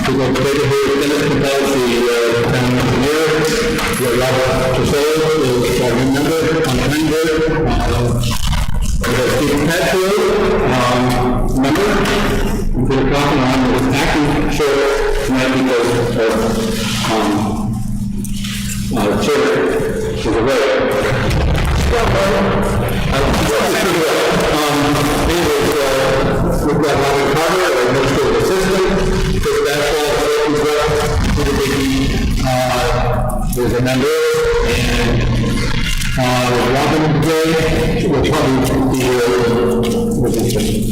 We're going to take it here, Dennis Capel, the town engineer. We have Robert Trisolo, who's a new member on the planning board. We have Stephen Patchell, member. Peter Coffin, I'm acting chair tonight because of chair is away. We've got Robert Carter, our administrative assistant. Chris Bashford, who's there's a member, and Robin Gray will probably be with the administration.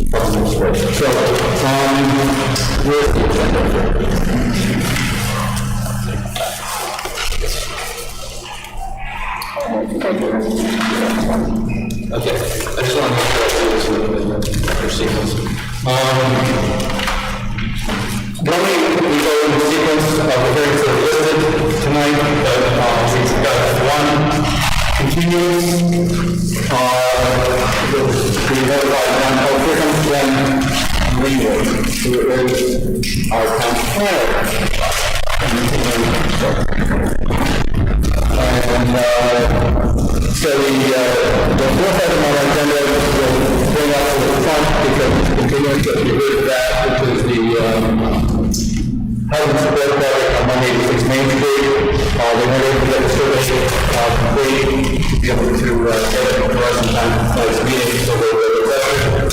So, where's the agenda? Okay, I just want to make sure I do this in sequence. Normally, we go in the sequence of the hearings that are listed tonight, but we've got one continuing. We have one here comes Glenn Greenwood, who is our town planner. So the fourth item on our agenda will bring us to the front because it's continuous, but you heard that, which is the housing support project on 186 Main Street. They were able to get the survey complete to be able to get it for us in time for this meeting, so they were requested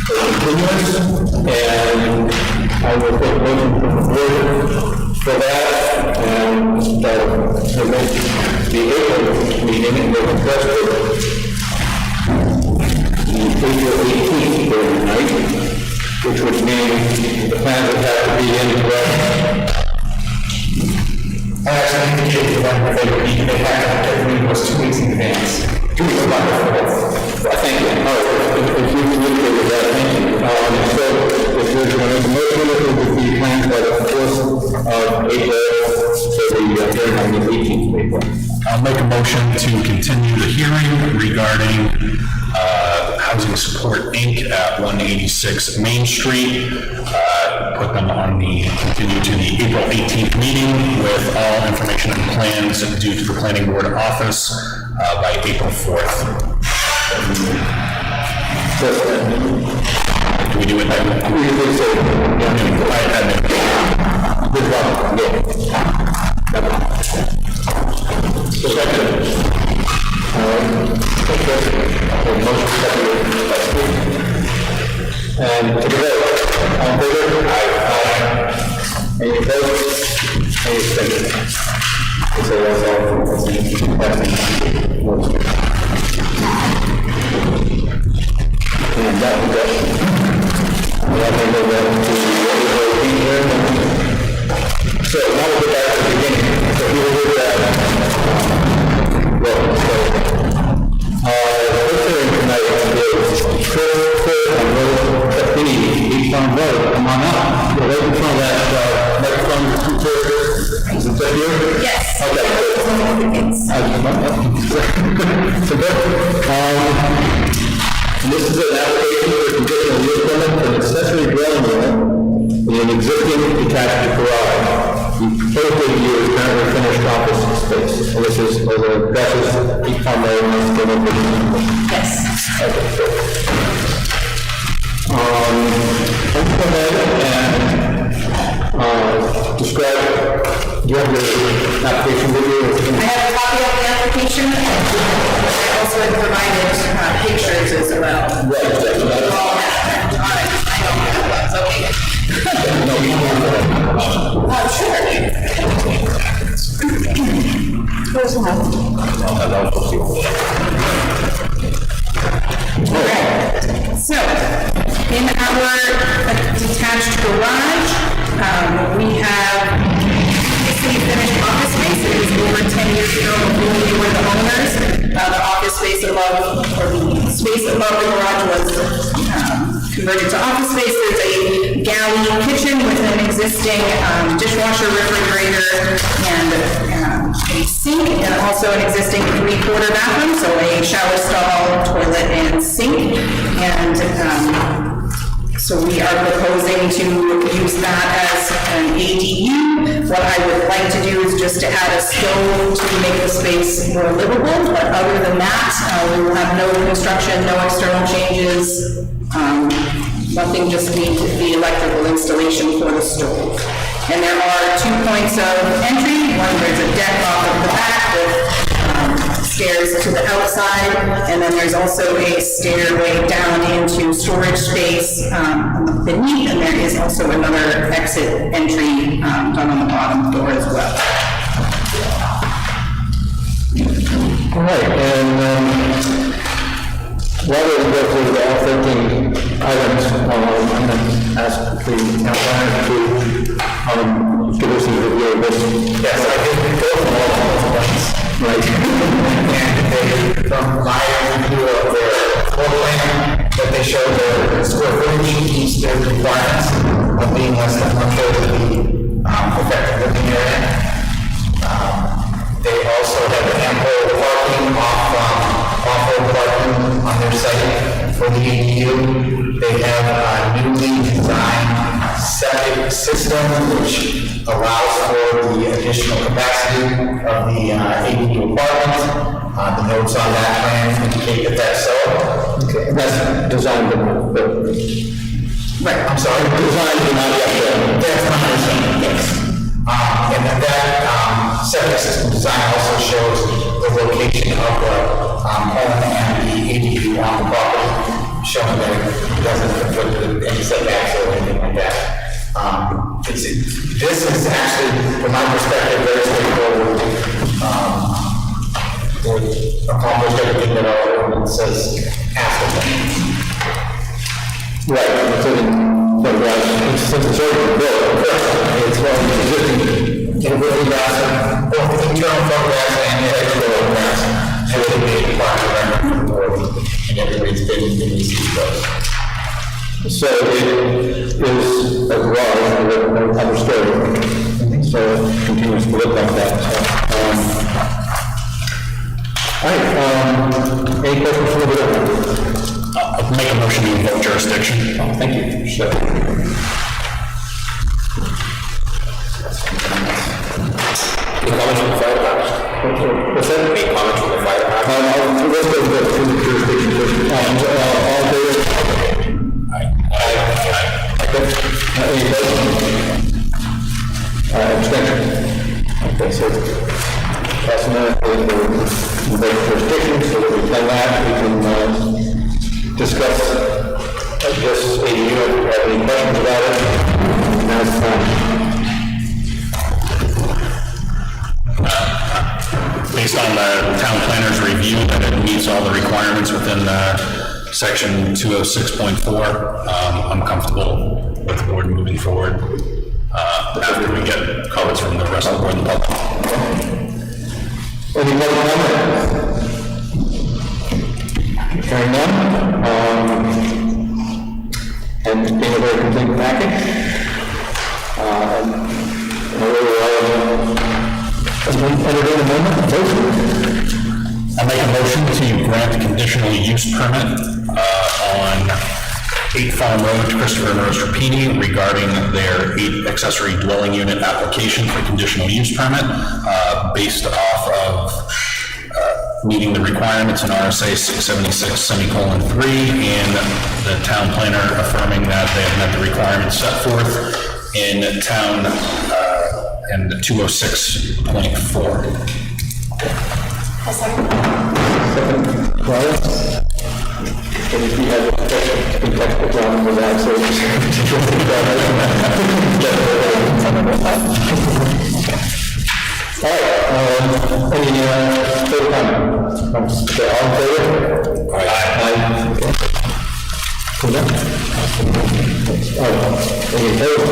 for continuance, and I will take a motion from the board for that, and the April meeting, and they requested the April 18th during the night, which would mean the plans would have to be in. I actually indicated the one that they had, every was 2 weeks in advance. 2 weeks of wonderful. Thank you. If you communicated that, thank you. So, if there's a motion, it would be planned by the 4th of April, so the hearing on the 18th of April. I'll make a motion to continue the hearing regarding Housing Support Inc. at 186 Main Street. Put them on continue to the April 18th meeting with all information and plans due to the Planning Board office by April 4th. Do we do it then? We usually say, and to the vote, all in favor? Aye. Any opposed? Any abstentions? So that's all. And that will go. So now we'll get back to the beginning. So we will look at the first hearing tonight is Chris on Road East Farm Road. Come on up. You're right in front of that microphone. Is it up here? Yes. Okay. So good. And this is an application for conditional use permit for an accessory dwelling unit in an existing detached garage. The proposed use is currently finished office space. And this is over addresses East Farm Road. Yes. Okay, good. Let's go ahead and describe, do you have your application with you? I have a copy of the application. I also have provided pictures as well. Right, exactly. All that. All right. I don't have those. Okay. No, we don't have that. Sure. Where's one? Okay. So, in our detached garage, we have finished office space. It was over 10 years ago when we were the owners. The office space above, or the space above the garage was converted to office space. There's a galley kitchen with an existing dishwasher, refrigerator, and a sink, and also an existing 3/4 bathroom, so a shower stall, toilet, and sink. And So we are proposing to use that as an ADU. What I would like to do is just to add a stove to make the space more livable, but other than that, we will have no construction, no external changes, nothing, just the electrical installation for the stove. And there are 2 points of entry. One, there's a deck off of the back with stairs to the outside, and then there's also a stairway down into storage space beneath, and there is also another exit entry done on the bottom floor as well. All right, and while we go through the all 13 items, I'm going to ask the outline to give us a review of this. Yes, I did go from all of those points. Right. And from my review of their floor plan, that they show the square footage meets their requirements of being less than 1/3 of the effective living area. They also have ample parking off-road parking on their site for the ADU. They have a newly designed septic system which allows for the additional capacity of the ADU apartment. The notes on that plan indicate that that's so. Okay, that's designed, right, I'm sorry, designed but not yet built. That's my understanding, yes. And that septic system design also shows the location of the home and the ADU on the property, showing that it doesn't conflict with any setbacks or anything like that. This is actually, from my perspective, very straightforward. They accomplished everything that our ordinance says has to be. Right, including the garage, since it's already built, it's well existing. It really has both the internal photographs and the external photographs, so it will be part of the board, and everybody's been received those. So it is a garage, understood, so it continues to look like that. So, all right, any questions from the board? I'll make a motion to invoke jurisdiction. Thank you. Sure. Any comments from the fire department? What's that? Any comments from the fire department? Let's go to the jurisdiction first. All in favor? Any opposed? Abstention. Okay, so that's enough for the jurisdiction, so that we can that, we can discuss this ADU. If you have any questions about it, now's the time. Based on the town planner's review that it meets all the requirements within section 206.4, I'm comfortable with the board moving forward after we get comments from the rest of the board and the public. Any more comments? Hearing none, and being a very complete package. Entertain a moment, I make a motion to grant a conditional use permit on 8 Farm Road to Christopher and Rose Rapini regarding their 8 accessory dwelling unit application for conditional use permit based off of meeting the requirements in RSA 676:3 and the town planner affirming that they have met the requirements set forth in town and 206.4. If you have a technical problem with that, so all right, any further comments? Okay, all in favor? Aye. Cool. Any opposed?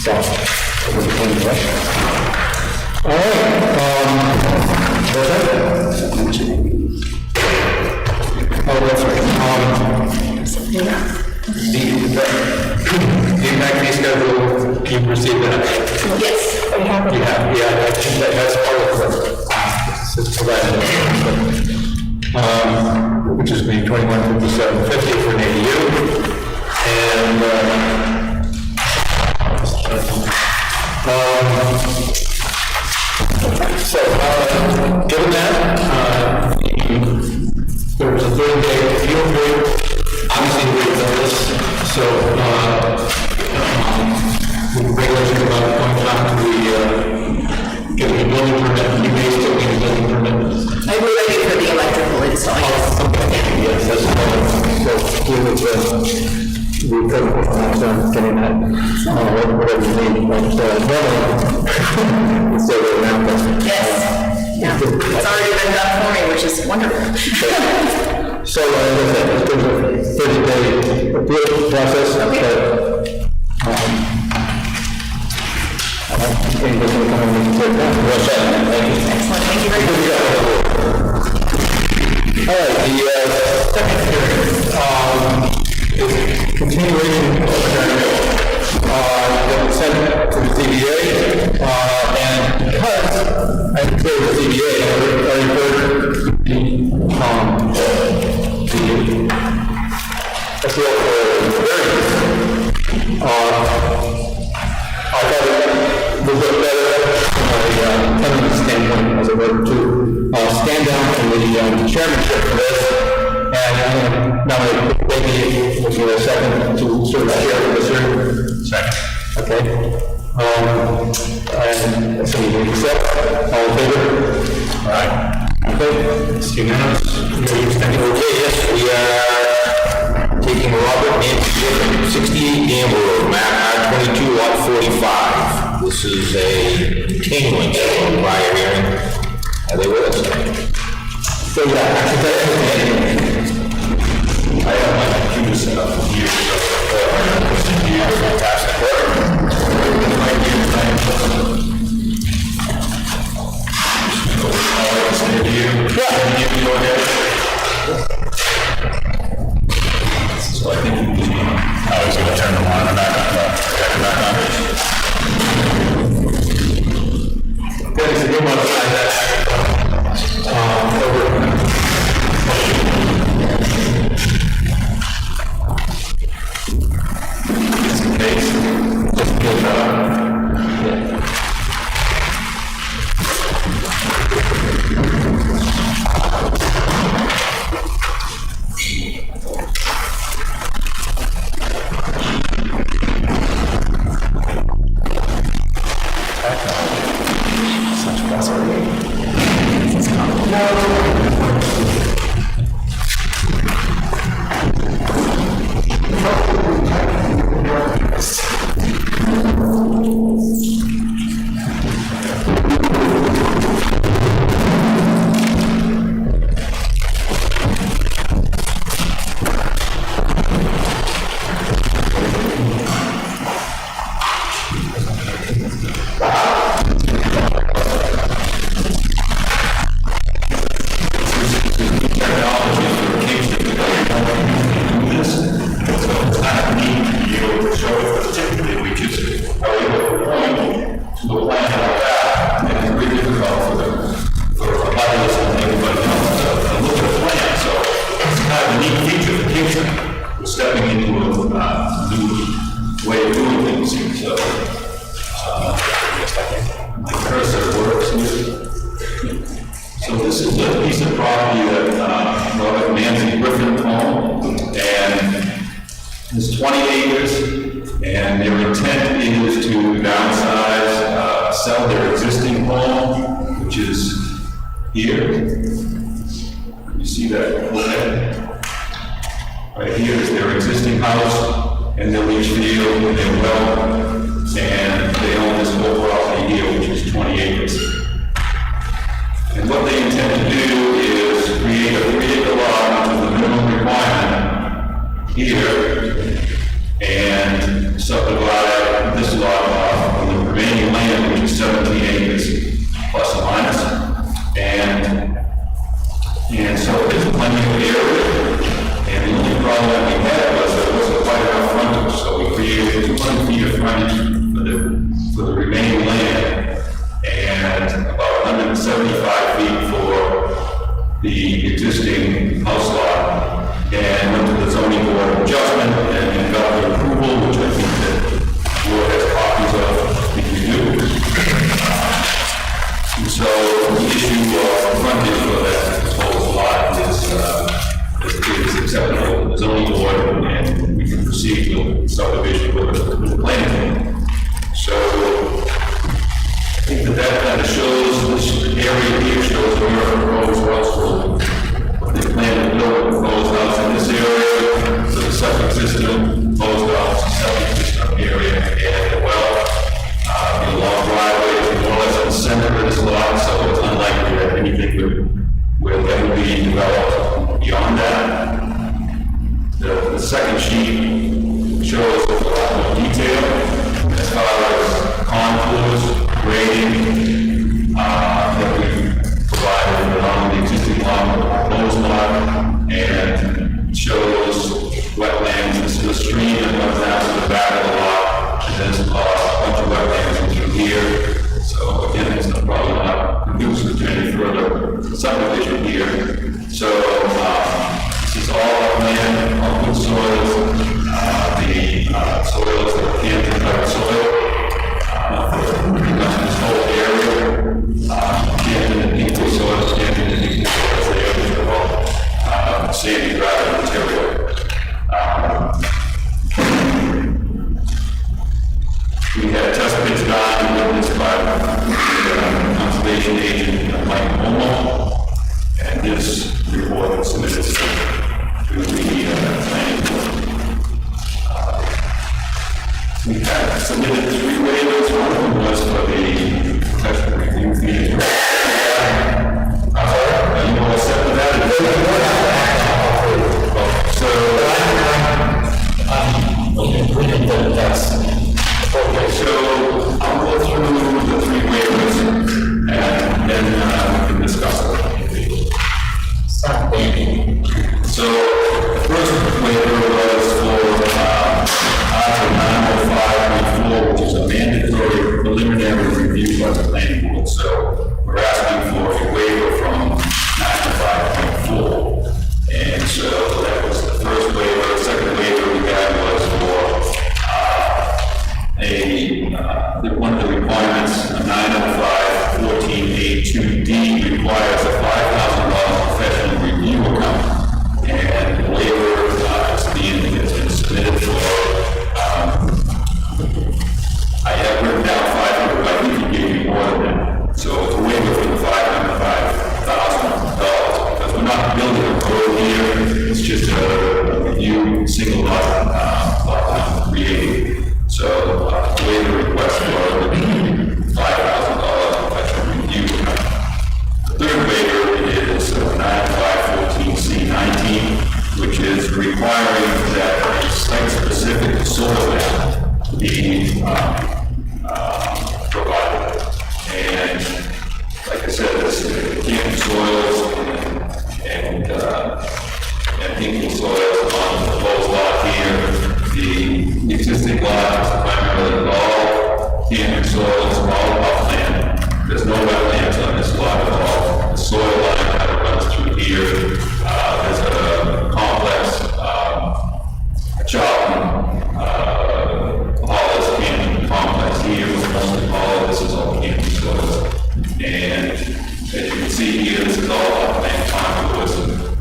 So, all right, that's right. The impact fee schedule, you received that? Yes, we have. You have, yeah, I think that's part of the, which is being $2157.50 for an ADU. we could put on getting that, whatever you need, but, normally, it's still around, but. Yes, yeah, it's already been done for me, which is wonderful. So, as I said, it's been a 30-day appeal process, but, anybody's gonna come in and take that. Well, thank you. Excellent, thank you very much. All right, the second hearing is continuation of the hearing that was sent to the ZBA, and because I declared the ZBA, I referred the appeal for variance. I thought it would look better from a tenant standpoint as a vote to stand down from the chairmanship for this, and now maybe we'll give a second to serve as chair for this hearing. Second. Okay. And so you accept, all in favor? All right. Okay. It's unanimous. Okay, yes, we are taking Robert Nancy 68 Gamble Road, map R22, lot 45. This is a continuance of a prior hearing. Are they with us? So I have my computer set up for years, so you have fantastic work. So I think I was going to turn them on and back on. Dennis, if you want to sign that, Just in case. just give, yeah. It's 20 acres, and their intent is to downsize, sell their existing home, which is here. You see that? Okay. Right here is their existing house, and their leach field, and their well, and they own this whole property here, which is 20 acres. And what they intend to do is create a 3-acre lot, which is the minimum requirement here, and subdivide this lot off from the remaining land, which is 17 acres, plus or minus. And so there's plenty of area, and the only problem that we had was there wasn't quite enough frontage, so we created 200 feet of frontage for the remaining land, and about 175 feet for the existing house lot, and went to the zoning board of adjustment and got the approval, which I think that the board has copies of if you do. And so the issue of frontage for that whole lot is acceptable to the zoning board, and we can proceed with subdivision with the planning. So I think that kind of shows, this area here shows where a proposed house will, what they plan to build a proposed house in this area. So the the second sheet shows a lot more detail as far as contours, grading, that we provided along the existing lot, the proposed lot, and shows wetlands. This is a stream that runs down to the back of the lot, and there's a bunch of wetlands through here. So again, it's probably not conducive to any further subdivision here. So this is all land, all good soils, the soils that are Canton type soil. Pretty much this whole area, Canton and equal soils, Canton and equal soils, they are all sandy, gravel material. We had test pits done with this by conservation agent Mike Momo, and this report was submitted to the planning board. We had submitted 3 waivers. One of them was for the professional review fee. Are you all set with that? Okay, so I'll go through the 3 waivers and then we can discuss them. So the first waiver was for Article 905.4, which is a mandatory preliminary review by the planning board. So we're asking for a waiver from 905.4. And so that was the first waiver. The second waiver we had was for one of the requirements, 905.14A2D requires a $5,000 professional review account, and the waiver has been submitted for. I have written down 500, but I think he gave me more than that. So it's a waiver for the $505,000 because we're not building a road here. It's just a review, single lot created. So waiver request for $5,000 professional review. The third waiver is 905.14C19, which is requiring that a site-specific soil map be provided. And like I said, this is Canton soils and pinky soils on the proposed lot here. The existing lot is primarily all Canton soils, all upland. There's no wetlands on this lot at all. The soil line kind of runs through here. There's a complex chopping all this Canton complex here. Mostly all of this is all Canton soils. And as you can see here, this is all upland contours,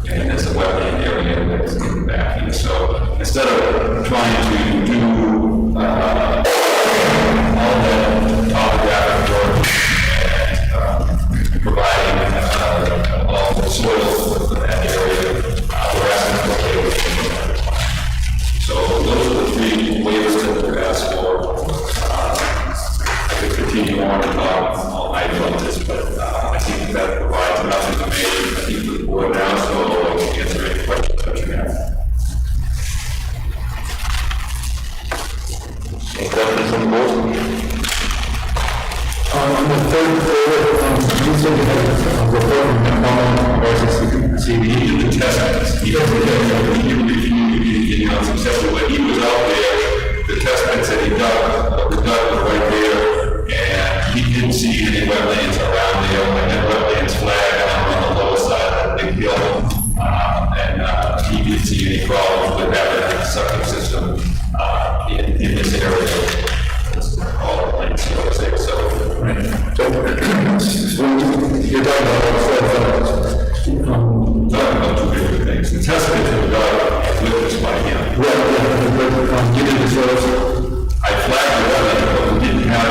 and there's a wetland area that's in the back here. So instead of trying to do all the topographic work and providing all the soils for that area, we're asking for waivers. So those are the 3 waivers that we're asked for. I could continue on and on all night about this, but I think that provides enough information, I think, for the board now, so I can answer any questions that you have. Any questions from the board? On the third waiver, you said you had a report from the common versus The test, he doesn't exactly what he was out there. The test pits that he dug, the dug was right there, and he didn't see any wetlands around there. I had wetlands flag on the lower side of the big hill, and he didn't see any problems with having a septic system in this area. That's all the plants there. So you're talking about talking about 2 different things. The test pits were dug with this by him. you did the soils. I flagged the wetland, but we didn't have a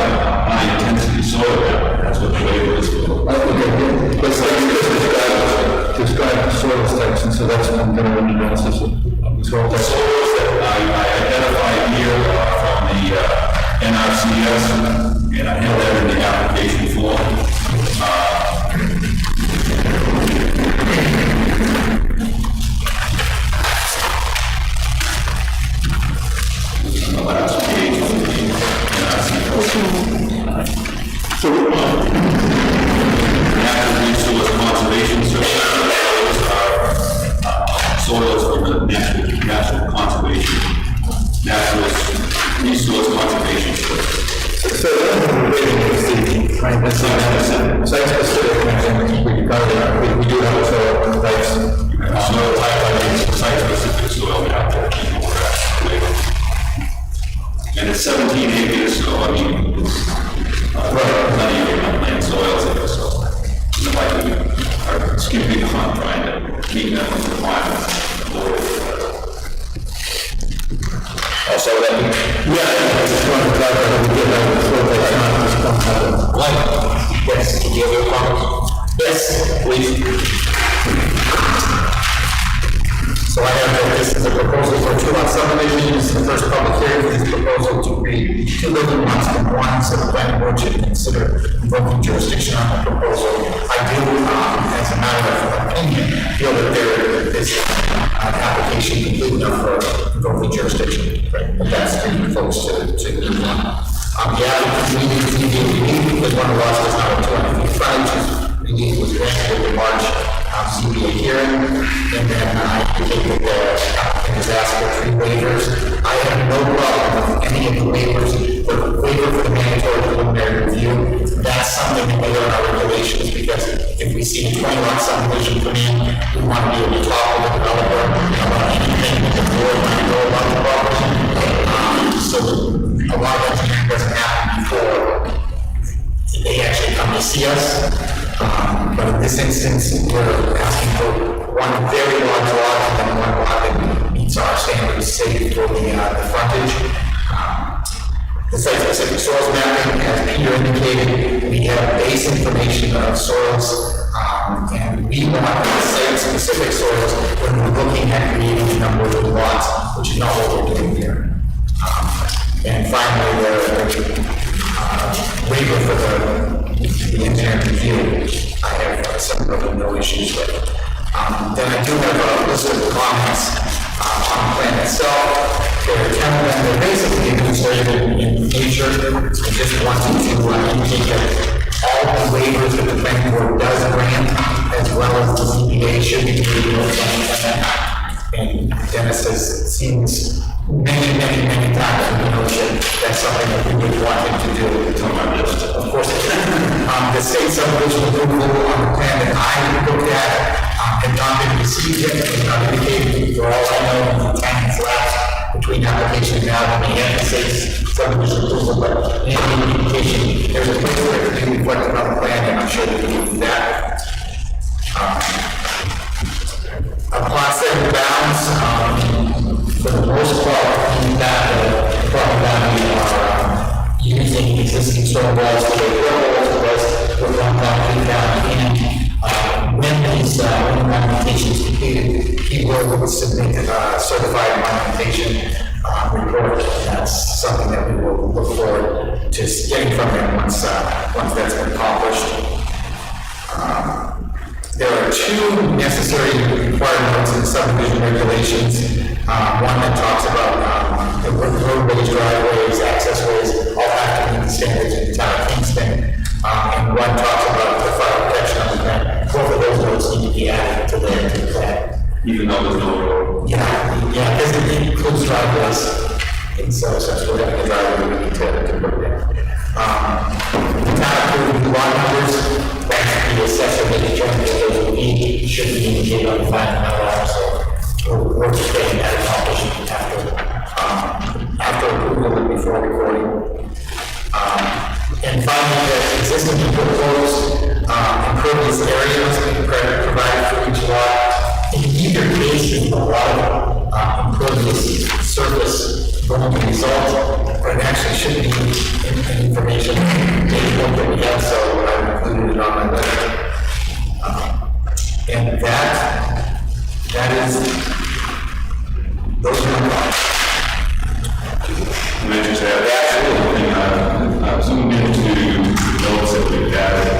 high intensity soil there. That's what the waiver is for. Okay, let's say you just describe the soil types, and so that's what I'm going to run analysis of the soil The types. soils that I identified here are from the NRCS, and I have that in the application form. Natural resource conservation service, soils from the natural conservation, natural resource conservation service. So, right, that's site-specific, we cover that, we do have a soil types. Soil type, site-specific soil, we have to keep it where that's. And it's 17 acres, so I mean, it's plenty of land soils in it, so it's like we are skipping on trying to meet them with requirements. Also, that, Yeah, I just wanted to clarify that we did have a soil types, not just one type of. Glenn, yes, do you have your comments? Yes, please. So I have that this is a proposal for 2-lot subdivision. This is the first public hearing for this proposal to create 2 living lots from 1, so the planning board should consider invoking jurisdiction on the proposal. I do, as a matter of opinion, feel that there is application complete enough for invoking jurisdiction. But that's for you folks to move on. The applicant needed ZBA because one of the lots does not have 200 feet frontage. Relief was granted in March. ZBA hearing, and then I indicated the applicant has asked for 3 waivers. I have no problem with any of the waivers, but the waiver for the mandatory preliminary review, that's something that we are in our regulations, because if we see a 20-lot subdivision come in, we want to be able to talk with the developer about anything that the board might know about the property. So a lot of engineering doesn't happen before they actually come to see us. But in this instance, we're asking for one very large lot and then one lot that meets our standards, say for the frontage. The site-specific soils mapping, as Peter indicated, we have base information of soils, and we want the site-specific soils when we're looking at creating a number of lots, which is not what we're doing here. And finally, the waiver for the engineering review, I have some no issues with. Then I do have a list of comments on the plan itself. There are 10 of them, they're basically administrative in nature. I just wanted to indicate that all the waivers that the planning board does grant, as well as the ZBA should be able to. And Dennis has seen this many times, and he knows that that's something that we would want him to do. Of course, the state subdivision approval on the plan that I looked at had not been received yet, it was not indicated, for all I know, the time has lapsed between application now and the end of the state subdivision approval, but in the indication, there's a place where it can be reflected on the plan, and I'm sure they can do that. Apply certain bounds, for the most part, in that the property boundary are using existing stone walls to make walls, with 1.8 down, and when these ornamentation is completed, he will submit a certified ornamentation report. That's something that we will look forward to getting from him once that's been accomplished. There are 2 necessary requirements in subdivision regulations. One that talks about the roadways, driveways, access ways, all have to meet the standards in the town of Kingston. And one talks about the fire protection on the plan. Both of those roads need to be added to the plan. Even though there's no road. Yeah, because it includes driveways. And so since we're having a driveway, we need to put it in. The town approved lot numbers. The assessor may determine that those will be, should be indicated on the final map, so we're just getting that accomplished after approval and before recording. And finally, the existing proposed impervious areas provided for each lot. In either case, a lot of impervious surface going to result, but it actually should be information that we have, so I included it on my list. And that is, those are my thoughts. And I just add that zoom into the notes that we've added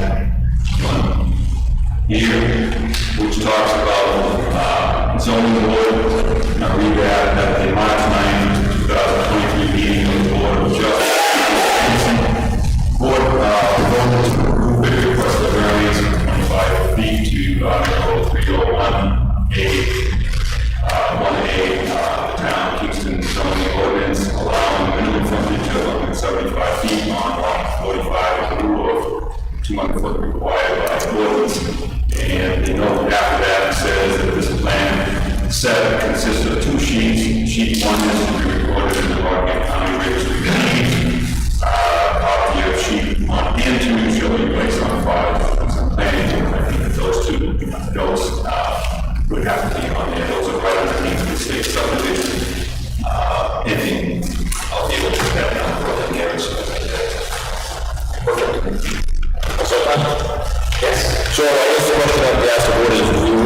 here, which talks about zoning board. Read that at the March 9, 2023 meeting of the Board of Justice. Board, feet on lot 45 with a rule of 200 foot required by the ordinance. And the note after that says that this plan set consists of 2 sheets. Sheet 1 is to be recorded in the Rockingham County Registry of Deeds. Copy of sheet 1 and 2 shall be placed on file as a planning. I think that those 2 notes would have to be on there. Those are right underneath the state subdivision. Anything, I'll be able to put that down for the nearest. Perfect. Yes. So I guess the question I'd like to ask the board is, do you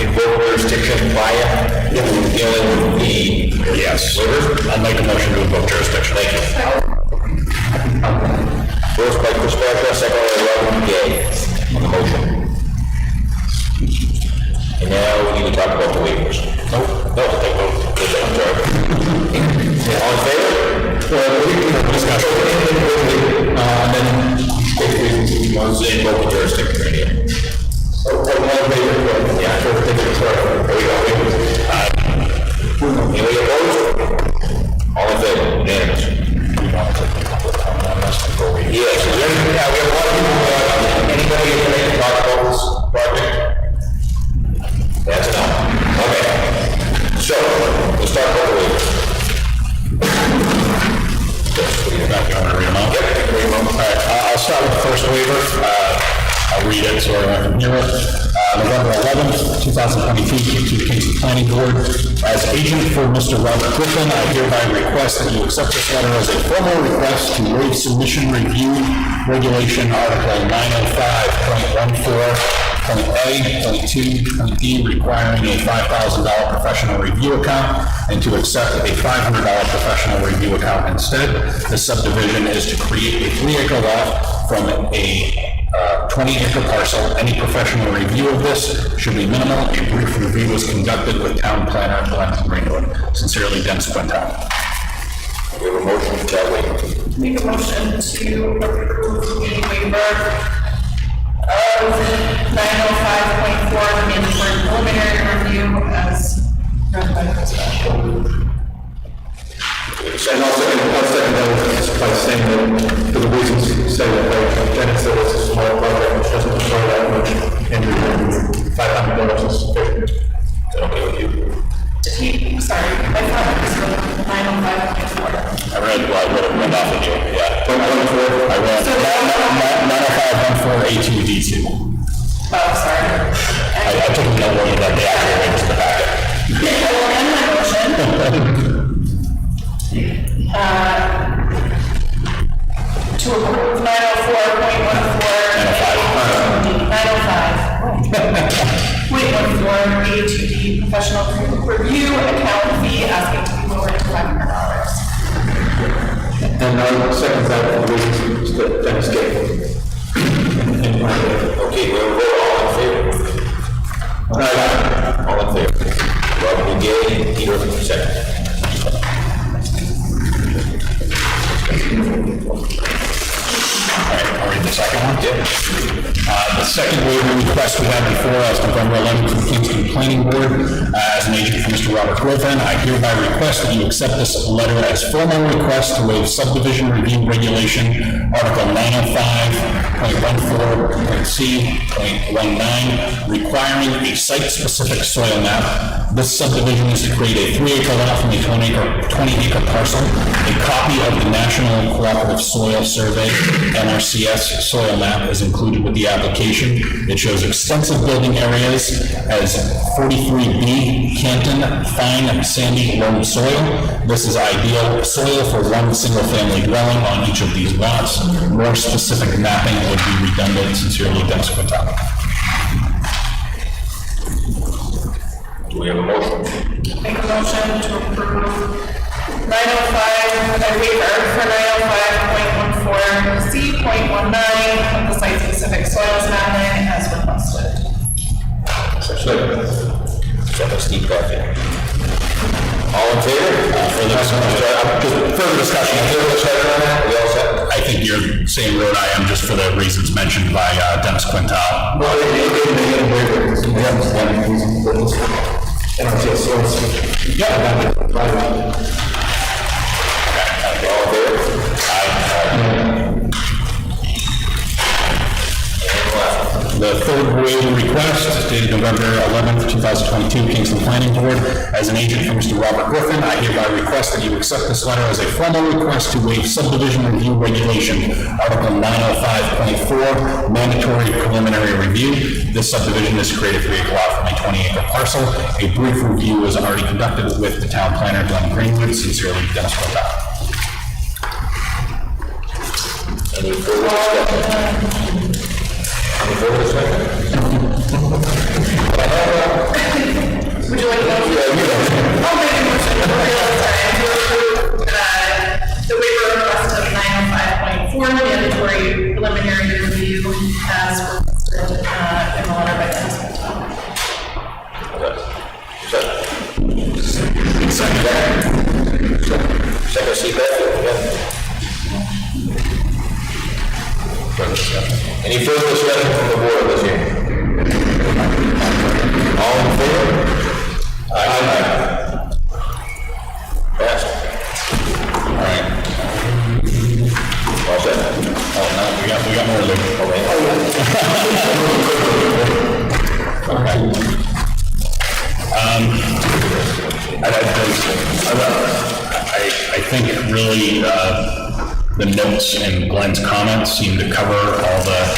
invoke jurisdiction prior to dealing with the Yes. waivers? I'll make a motion to invoke jurisdiction. Thank you. First by Chris Baker, second by Robert Gay on the motion. And now we need to talk about the waivers. No, take those. I'm sorry. All in favor? Discussion. And then take reasons. One's invoking jurisdiction right here. Yeah, there we go. Anybody opposed? All in favor? Unanimous. Yes, we have a lot of people, anybody ready to talk about this project? That's enough. Okay. So, let's start with the waivers. You want to read them out? Yep, read them out. All right, I'll start with the first waiver. I'll read it so everyone can hear it. November 11th, 2022, to the Kingston Planning Board. As agent for Mr. Robert Griffin, I hereby request that you accept this letter as a formal request to waive submission review regulation article 905.14.A.2.D requiring a $5,000 professional review account and to accept a $500 professional review account instead. The subdivision is to create a 3-acre lot from a 20-acre parcel. Any professional review of this should be minimal. A brief review was conducted with town planner Glenn Greenwood. Sincerely, Dennis Quintal. We have a motion to that waiver. Make a motion to approve the waiver of 905.4, the mandatory preliminary review as read by the special. And also, I'll second that by saying that for the reasons you say that, like Dennis said, it's a small project, which doesn't require that much, and $500 is sufficient. Is that okay with you? Sorry, I thought it was 905.4. I read off of you. Yeah. I read 905.14A2D2. Oh, sorry. I took a note of that. The actual waiver to the packet. I will amend my motion. To approve 904.14. 905. A2D professional review account fee asking to be lowered to $500. And I second that for the reasons that Dennis gave. Okay, we have a vote. All in favor? All in favor? Robert Gay, Peter, second. All right, I'll read the second one. Yep. The second waiver request we had before us, November 11th, from the Kingston Planning Board. As an agent for Mr. Robert Griffin, I hereby request that you accept this letter as formal request to waive subdivision review regulation, Article 905.14.C.19, requiring a site-specific soil map. This subdivision is to create a 3-acre lot from a 20-acre parcel. A copy of the National Cooperative Soil Survey, NRCS soil map is included with the application. It shows extensive building areas as 43B Canton fine sandy loam soil. This is ideal soil for one single-family dwelling on each of these lots. More specific mapping would be redundant. Sincerely, Dennis Quintal. Do we have a motion? Make a motion to approve 905, a waiver for 905.14C.19 of the site-specific soils mapping as requested. Second, Steve Garfield. All in favor? Further discussion. We all set? I think you're saying Rhode Island just for the reasons mentioned by Dennis Quintal. Well, we have Yeah. All in favor? Aye. 2022 Kingston Planning Board. As an agent for Mr. Robert Griffin, I hereby request that you accept this letter as a formal request to waive subdivision review regulation, Article 905.4, mandatory preliminary review. This subdivision is created 3-acre lot from a 20-acre parcel. A brief review is already conducted with the town planner, Glenn Greenwood. Sincerely, Dennis Kodak. Any further discussion? Any further discussion? Would you like to? I'll make a motion to approve the waiver request of 905.4, mandatory preliminary review as requested in the letter by Dennis. Second, seat back. Any further discussion from the board of this hearing? All in favor? Aye. Passed. All right. All set? Oh, no, we got more to do. Okay. I think really, the notes in Glenn's comments seem to cover all the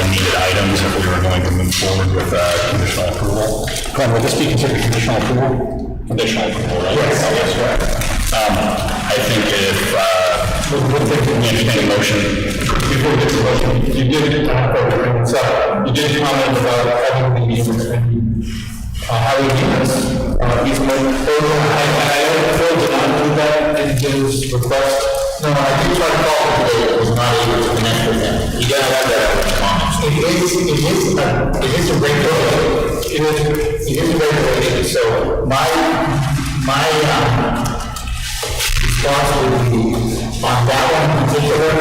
needed items if we were going to move forward with conditional approval. Glenn, would this be considered conditional approval? Conditional approval, right? Yes, right. I think if we entertain a motion. Before we get to the motion, you did comment about having the highway maintenance easement. I know Phil did not do that in his request. No, I did try to call him today, but was not able to connect with him. He does have that in his comments. It is a regulated, so my response would be on that one in particular,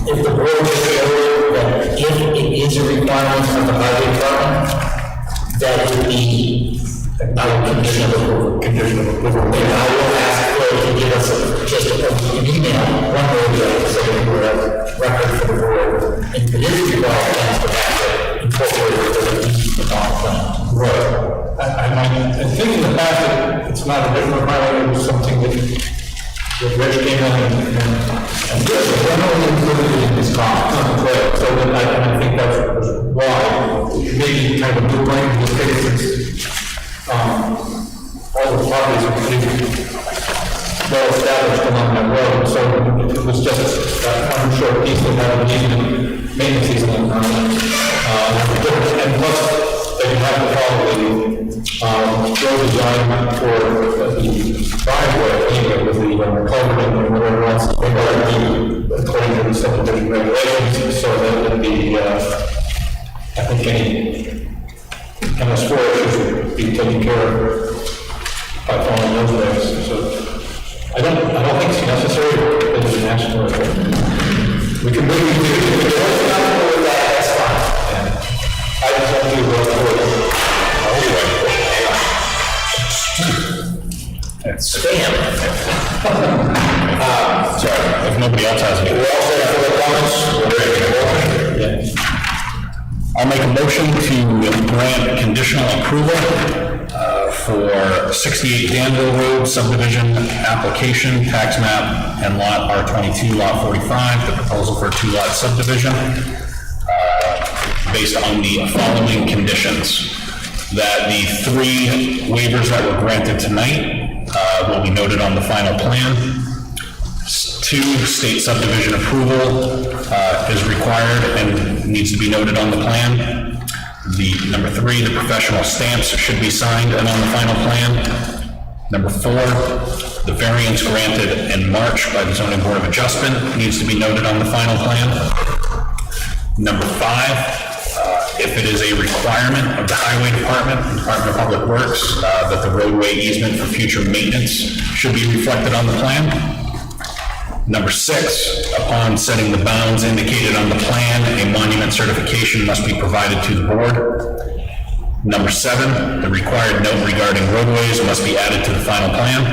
if the board just showed that if it is a requirement of the highway department, that would be a condition of approval. And I will ask Phil to give us just an email, one way or the other, so that we have record for the board. And if it is required, that's the fact that incorporated the plan. Right. I think in the past, it's not a different requirement, it was something that Rich came in and this was generally included in his comments. Right. So then I think that's why, maybe kind of a new blank in this case, all the properties are pretty well established along that road, so it was just one short piece that had an easement, maintenance easement on it. And plus, they have to follow the road design for the driveway, anyway, with the culvert and whatever else, they got to be according to the subdivision regulations, so that would be, I think any MS4 should be taken care of by following those ways. So I don't think it's necessary that it's an action or we can maybe do it. If it was not with that, that's fine. And I just have to work for it. It's Spam. sorry, if nobody else has any. We're all set for the comments. We're ready to go. I'll make a motion to grant conditional approval for 68 Danville Road subdivision application, tax map, and lot R22, lot 45, the proposal for a 2-lot subdivision, based on the following conditions. That the 3 waivers that were granted tonight will be noted on the final plan. 2, state subdivision approval is required and needs to be noted on the plan. Number 3, the professional stamps should be signed and on the final plan. Number 4, the variance granted in March by the Zoning Board of Adjustment needs to be noted on the final plan. Number 5, if it is a requirement of the Highway Department, Department of Public Works, that the roadway easement for future maintenance should be reflected on the plan. Number 6, upon setting the bounds indicated on the plan, a monument certification must be provided to the board. Number 7, the required note regarding roadways must be added to the final plan.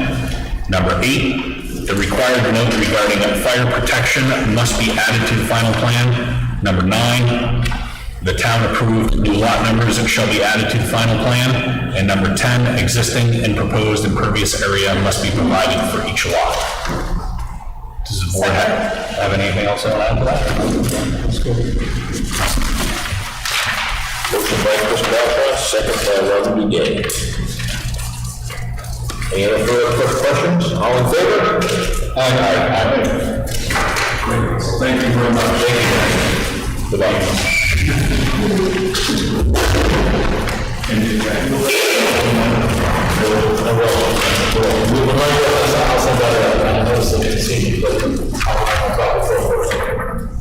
Number 8, the required note regarding fire protection must be added to the final plan. Number 9, The town-approved new lot numbers shall be added to the final plan. And number 10, existing and proposed impervious area must be provided for each lot. Does the board have anything else to add to that? Motion by Chris Beltran, second by Robert Dugan. Any other further questions? All in favor? Aye. Thank you very much. Thank you. Goodbye.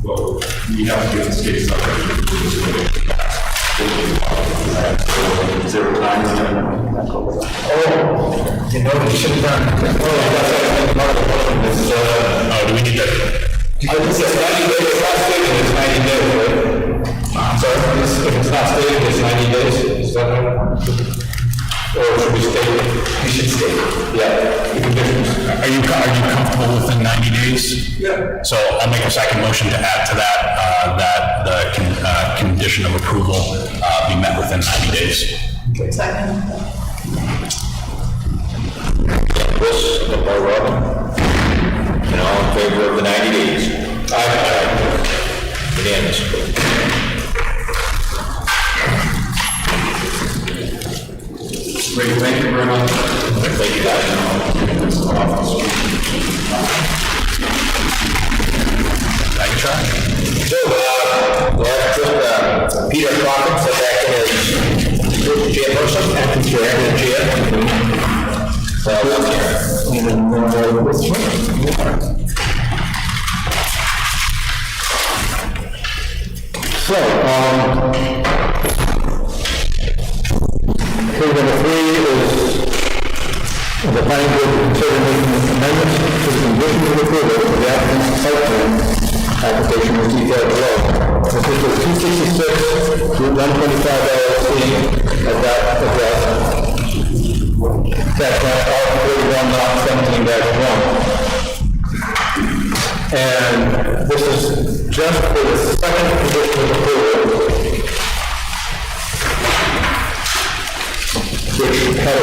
Well, we have to get this case up. 0 times. You know, we should have done. Do we need that? It's 90 days, it's not stated, it's 90 days, right? I'm sorry, if it's not stated, it's 90 days, is that right? Or should we state it? We should state it, yeah, the conditions. Are you comfortable within 90 days? Yeah. So I'll make a second motion to add to that, that the condition of approval be met within 90 days. Second. Chris, second by Robin. And all in favor of the 90 days? Aye. Unanimous. Great, thank you very much. Thank you, guys. Thank you, So, we'll have just Peter Coffin sit back in as chairperson, acting chair. So, case number 3 is the planning board to consider making amendments to the conditions of approval of the applicant's site plan application as detailed below. This is for 266 to 125 LLC at that address. Tax map R41 lot 17-1. And this is just for the second condition of approval, which had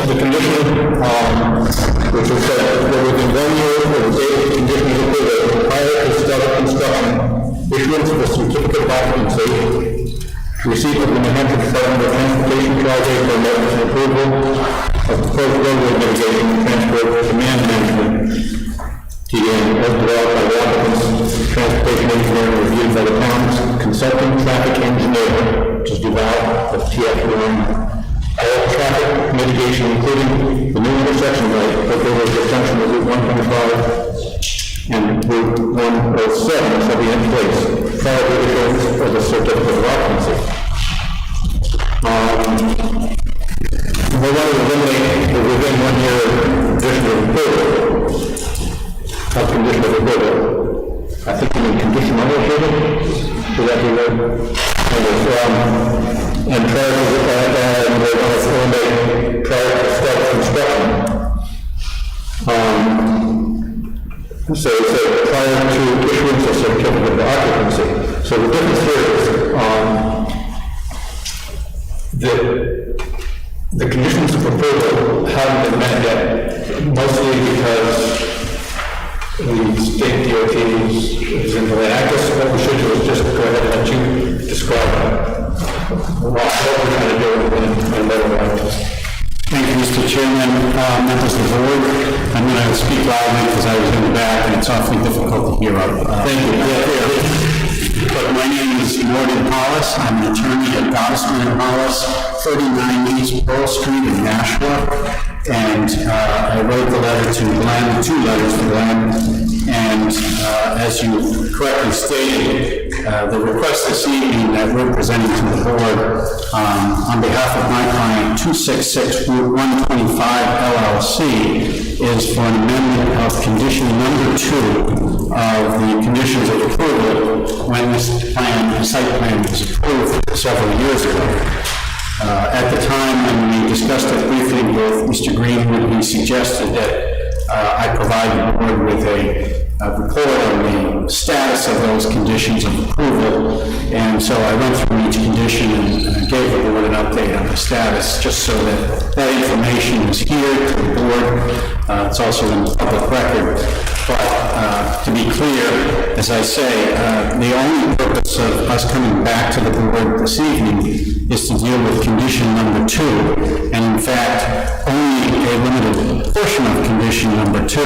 the condition, which was that there was a 1 year of the date of condition of approval prior to start of construction, issuance of a certificate of occupancy, receipt of the New Hampshire Department of Transportation project permit and approval of proposed roadway mitigation and transport demand management, TDM, as developed by the applicant's transportation engineer and reviewed by the town's consulting traffic engineer, which is developed of TF1. All traffic mitigation, including the new intersection light, located at the junction of Route 125 and Route 107 shall be in place prior to the issuance of the certificate of occupancy. We want to eliminate the within 1 year condition of approval. Condition of approval. I think you mean condition of approval. Would that be right? And prior to we're going to eliminate prior to start construction. So it's prior to issuance of certificate of occupancy. So the difference here is the conditions of approval haven't been met yet, mostly because the state DOT is in delay. I guess what we should do is just go ahead and let you describe what we're trying to do and let it out. Thank you, Mr. Chairman, members of the board. I'm going to speak loudly because I was in the back and it's awfully difficult to hear up. Thank you. But my name is Morgan Hollis. I'm an attorney at Gottesman and Hollis, 39 East Pearl Street in Nashua. And I wrote the letter to Glenn, 2 letters to Glenn. And as you correctly stated, the request this evening that we're presenting to the board on behalf of my client, 266 Route 125 LLC, is for an amendment of condition number 2 of the conditions of approval when this plan, the site plan was approved several years ago. At the time when we discussed it briefly with Mr. Greenwood, he suggested that I provide the board with a report on the status of those conditions of approval. And so I went through each condition and gave the board an update on the status, just so that that information is here to the board. It's also in the public record. But to be clear, as I say, the only purpose of us coming back to the board this evening is to deal with condition number 2, and in fact, only a limited portion of condition number 2.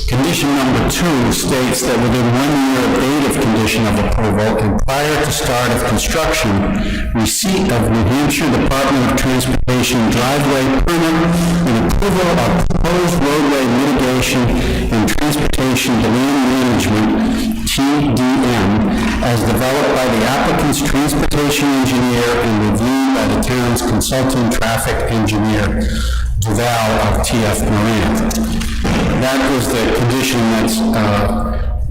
Condition number 2 states that within 1 year of date of condition of approval and prior to start of construction, receipt of New Hampshire Department of Transportation driveway permit and approval of proposed roadway mitigation and transportation demand management, TDM, as developed by the applicant's transportation engineer and reviewed by the town's consultant traffic engineer, Duval of TF Moran. That is the condition that's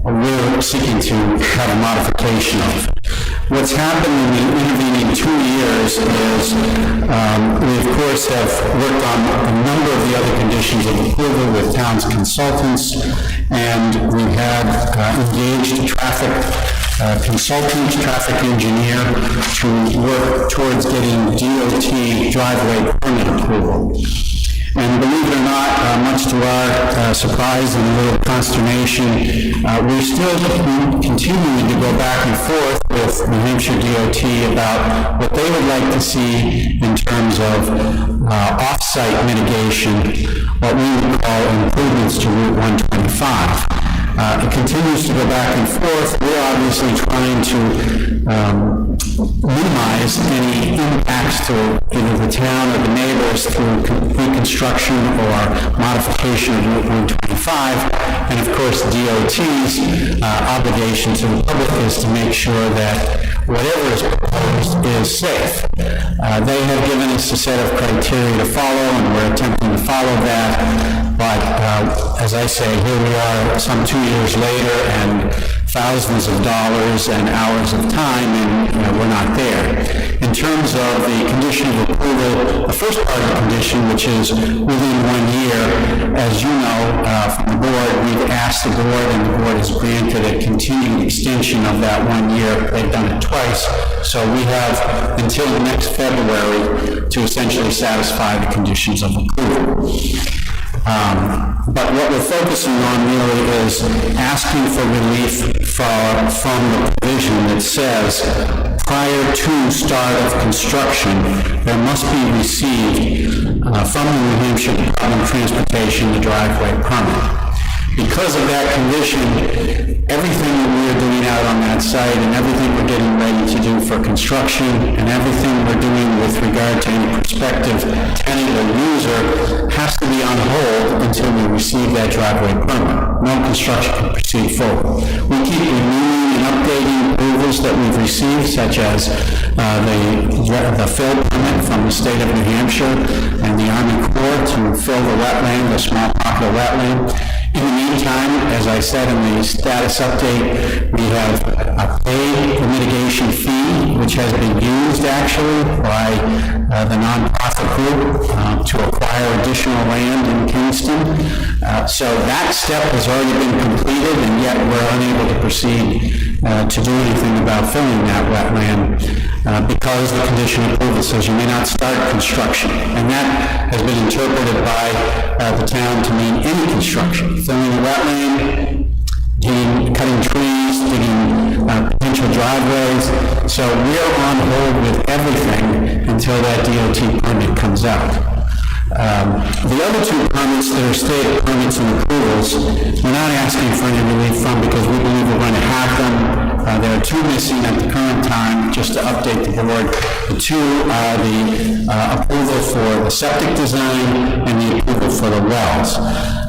we're seeking to have a modification of. What's happened in the intervening 2 years is we, of course, have worked on a number of the other conditions of approval with town's consultants, and we have engaged a traffic consultant, traffic engineer, to work towards getting DOT driveway permit approval. And believe it or not, much to our surprise and a little consternation, we're still continuing to go back and forth with New Hampshire DOT about what they would like to see in terms of off-site mitigation, what we would call improvements to Route 125. It continues to go back and forth. We're obviously trying to minimize any impacts to either the town or the neighbors through reconstruction or modification of Route 125. And of course, DOT's obligation to the public is to make sure that whatever is proposed is safe. They have given us a set of criteria to follow, and we're attempting to follow that. But as I say, here we are some 2 years later, and thousands of dollars and hours of time, and we're not there. In terms of the condition of approval, the first part of the condition, which is within 1 year, as you know from the board, we've asked the board, and the board has granted a continued extension of that 1 year. They've done it twice, so we have until next February to essentially satisfy the conditions of approval. But what we're focusing on really is asking for relief from the provision that says prior to start of construction, there must be received from the New Hampshire Department of Transportation the driveway permit. Because of that condition, everything that we're doing out on that site and everything we're getting ready to do for construction and everything we're doing with regard to any prospective tenant or user has to be on hold until we receive that driveway permit. No construction can proceed forward. We keep renewing and updating approvals that we've received, such as the fill permit from the state of New Hampshire and the Army Corps to fill the wetland, the small pocket of wetland. In the meantime, as I said in the status update, we have paid the mitigation fee, which has been used actually by the nonprofit group to acquire additional land in Kingston. So that step has already been completed, and yet we're unable to proceed to do anything about filling that wetland because the condition of approval says you may not start construction. And that has been interpreted by the town to mean any construction. Filling the wetland, cutting trees, digging potential driveways. So we're on hold with everything until that DOT permit comes out. The other two permits that are state permits and approvals, we're not asking for any relief from because we believe we're going to have them. There are two missing at the current time, just to update the board. The two are the approval for the septic design and the approval for the wells.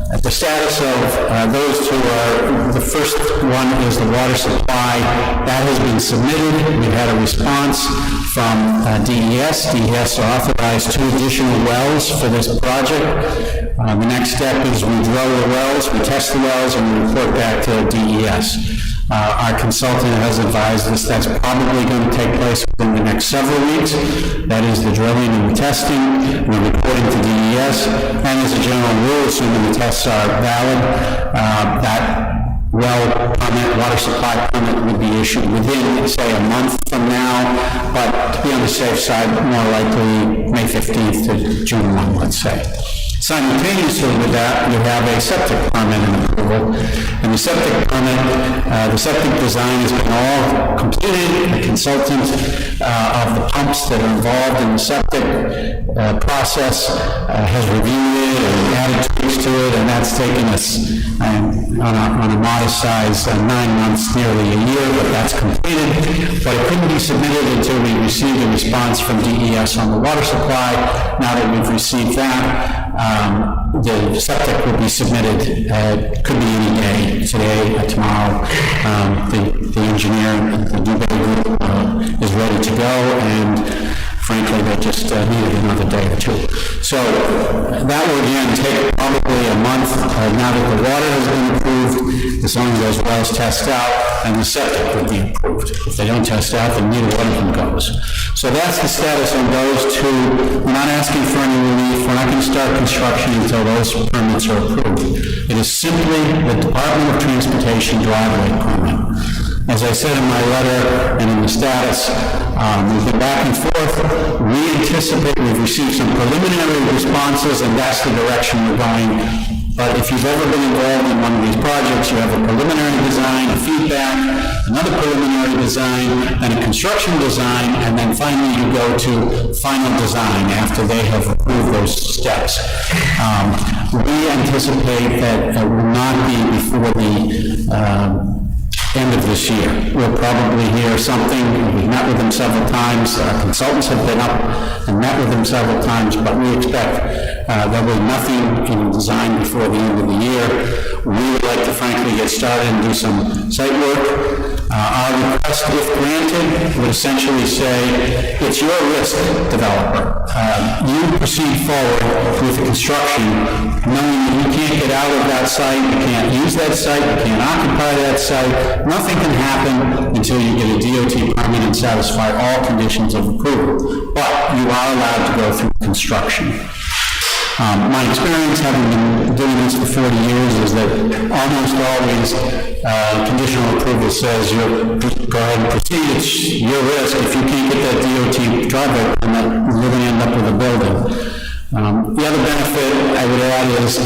The status of those two are, the first one is the water supply. That has been submitted. We've had a response from DES. DES authorized 2 additional wells for this project. The next step is we drill the wells, we test the wells, and we report back to DES. Our consultant has advised us that's probably going to take place within the next several weeks. That is the drilling and the testing, and the reporting to DES. And as a general rule, assuming the tests are valid, that well permit, water supply permit would be issued within, say, a month from now, but to be on the safe side, more likely May 15th to June 1, let's say. Simultaneously with that, you have a septic permit and approval, and the septic permit, the septic design has been all completed. The consultant of the pumps that are involved in the septic process has reviewed it and added tweaks to it, and that's taken us on a modest size 9 months, nearly a year, but that's completed. But it couldn't be submitted until we received a response from DES on the water supply. Now that we've received that, the septic will be submitted, could be any day, today, tomorrow. The engineer, the Dewberry Group is ready to go, and frankly, they just needed another day or two. So that will again take probably a month now that the water has been approved, as long as those wells test out, and the septic will be approved. If they don't test out, then neither one of them goes. So that's the status on those two. We're not asking for any relief. We're not going to start construction until those permits are approved. It is simply the Department of Transportation driveway permit. As I said in my letter and in the status, we've been back and forth. We anticipate we've received some preliminary responses, and that's the direction we're going. But if you've ever been involved in one of these projects, you have a preliminary design, a feedback, another preliminary design, and a construction design, and then finally you go to final design after they have approved those steps. We anticipate that it will not be before the end of this year. We'll probably hear something. We've met with them several times. Our consultants have been up and met with them several times, but we expect there will be nothing in design before the end of the year. We would like to frankly get started and do some site work. Our request, if granted, would essentially say, it's your risk, developer. You proceed forward with the construction, knowing that you can't get out of that site, you can't use that site, you can't occupy that site. Nothing can happen until you get a DOT permit and satisfy all conditions of approval. But you are allowed to go through construction. My experience, having been doing this for 40 years, is that almost always conditional approval says go ahead and proceed, it's your risk. If you can't get that DOT driveway permit, you're going to end up with a building. The other benefit I would add is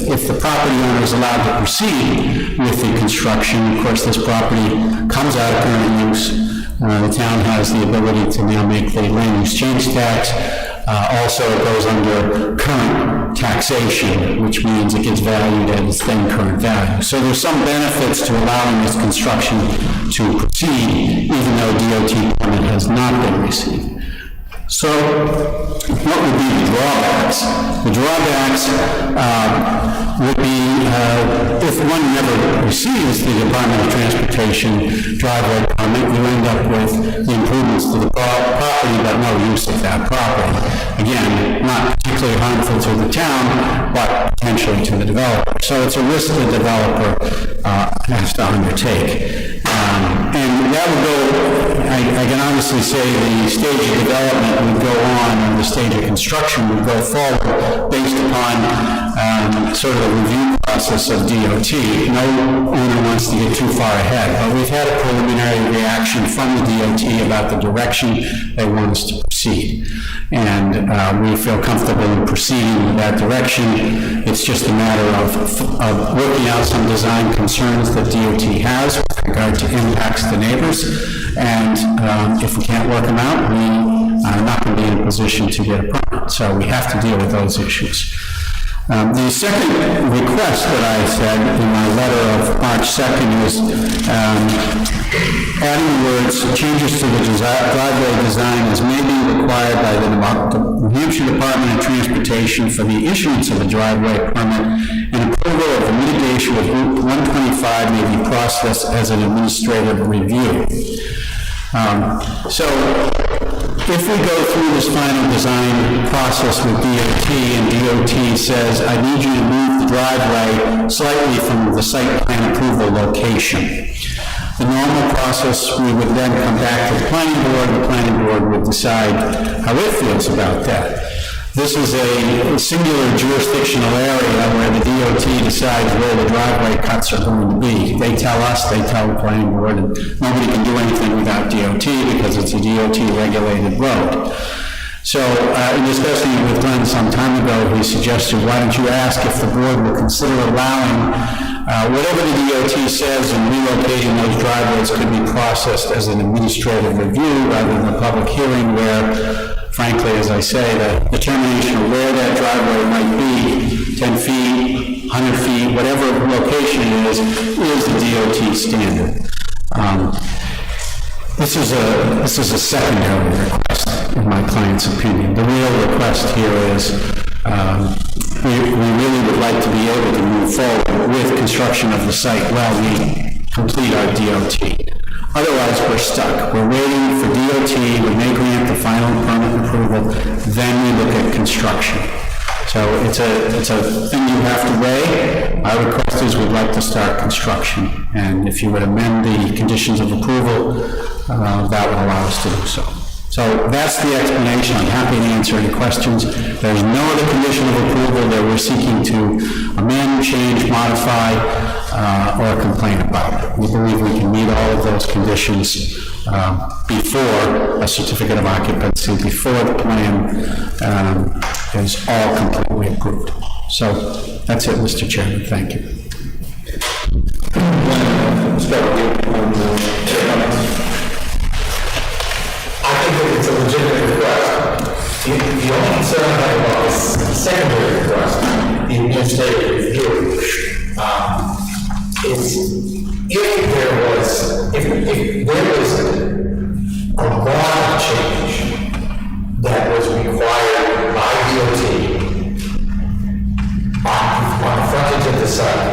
if the property owner is allowed to proceed with the construction, of course this property comes out of current use. The town has the ability to now make the land use change tax. Also, it goes under current taxation, which means it gets valued at its then current value. So there's some benefits to allowing this construction to proceed, even though DOT permit has not been received. So, what would be the drawbacks? The drawbacks would be if one never receives the Department of Transportation driveway permit, you end up with the improvements to the property, but no use of that property. Again, not particularly harmful to the town, but potentially to the developer. So it's a risk the developer has to undertake. And that would go, I can honestly say the stage of development would go on, and the stage of construction would go forward based upon sort of the review process of DOT. No owner wants to get too far ahead, but we've had a preliminary reaction from the DOT about the direction they want us to proceed. And we feel comfortable in proceeding in that direction. It's just a matter of working out some design concerns that DOT has with regard to impacts to neighbors. And if we can't work them out, we are not going to be in a position to get a permit. So we have to deal with those issues. The second request that I said in my letter of March 2nd was adding the words, changes to the driveway design as may be required by the New Hampshire Department of Transportation for the issuance of a driveway permit, and approval of the mitigation of Route 125 may be processed as an administrative review. So if we go through this final design process with DOT and DOT says, I need you to move the driveway slightly from the site plan approval location, the normal process, we would then come back to the planning board would decide how it feels about that. This is a singular jurisdictional area where the DOT decides where the driveway cuts are going to be. They tell us, they tell the planning board, and nobody can do anything without DOT because it's a DOT-regulated road. So in discussing it with Glenn some time ago, he suggested, why don't you ask if the board will consider allowing whatever the DOT says in relocating those driveways could be processed as an administrative review rather than a public hearing where, frankly, as I say, the determination of where that driveway might be, 10 feet, 100 feet, whatever location it is the DOT standard. This is a secondary request, in my client's opinion. The real request here is we really would like to be able to move forward with construction of the site while we complete our DOT. Otherwise, we're stuck. We're waiting for DOT, we may grant the final permit approval, then we look at construction. So it's a thing you have to weigh. Our request is we'd like to start construction. And if you would amend the conditions of approval, that would allow us to do so. So that's the explanation. I'm happy to answer any questions. There's no other condition of approval that we're seeking to amend, change, modify, or complain about. We believe we can meet all of those conditions before a certificate of occupancy, before the plan is all completely approved. So that's it, Mr. Chairman. Thank you. I think that it's a legitimate request. The only concern I have about this secondary request, the administrative review, is if there was a law change that was required by DOT on the frontage of the site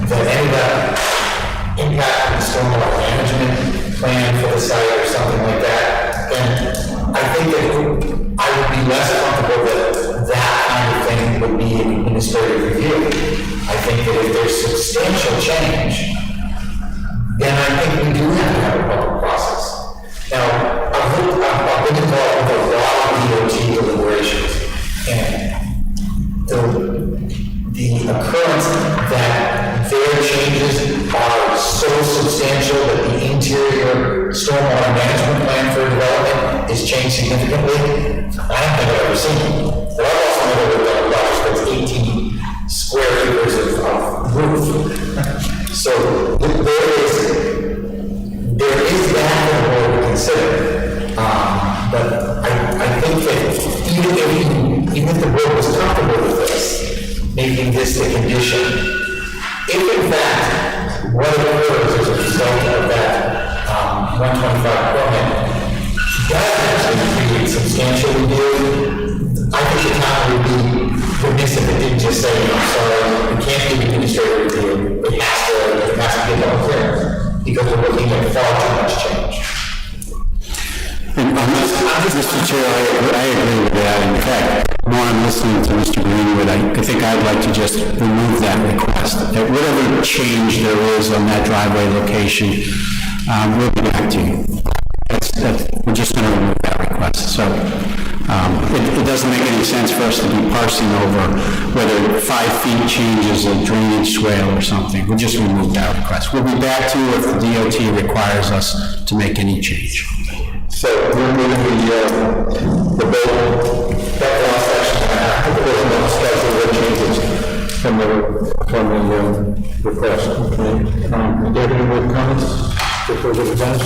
that ended up impacting the stormwater management plan for the site or something like that, then I think that I would be less comfortable that kind of thing would be an administrative review. I think that if there's substantial change, then I think we do have to have a public process. Now, I've been involved with a lot of DOT deliberations, and the occurrence that their changes are so substantial that the interior stormwater management plan for development is changed significantly, I don't think I've ever seen it. But I've also never lived on a project that's 18 square acres of roof. So there is that for the board to consider. But I think that even if the board was comfortable with this, making this the condition, if in fact what occurs as a result of that 125 permit does actually create substantial review, I think the town would be remiss if it didn't just say, I'm sorry, we can't do administrative review, it has to be a double clear, because we're looking at far too much change. And Mr. Chair, I agree with that. In fact, more I'm listening to Mr. Greenwood, I think I'd like to just remove that request. That whatever change there is on that driveway location, we'll be back to you. We're just going to remove that request. So it doesn't make any sense for us to be parsing over whether 5 feet changes a drainage swale or something. We'll just remove that request. We'll be back to you if the DOT requires us to make any change. So we're moving the bill, that last section, the changes from the request. Okay. Do you have any more comments before we advance?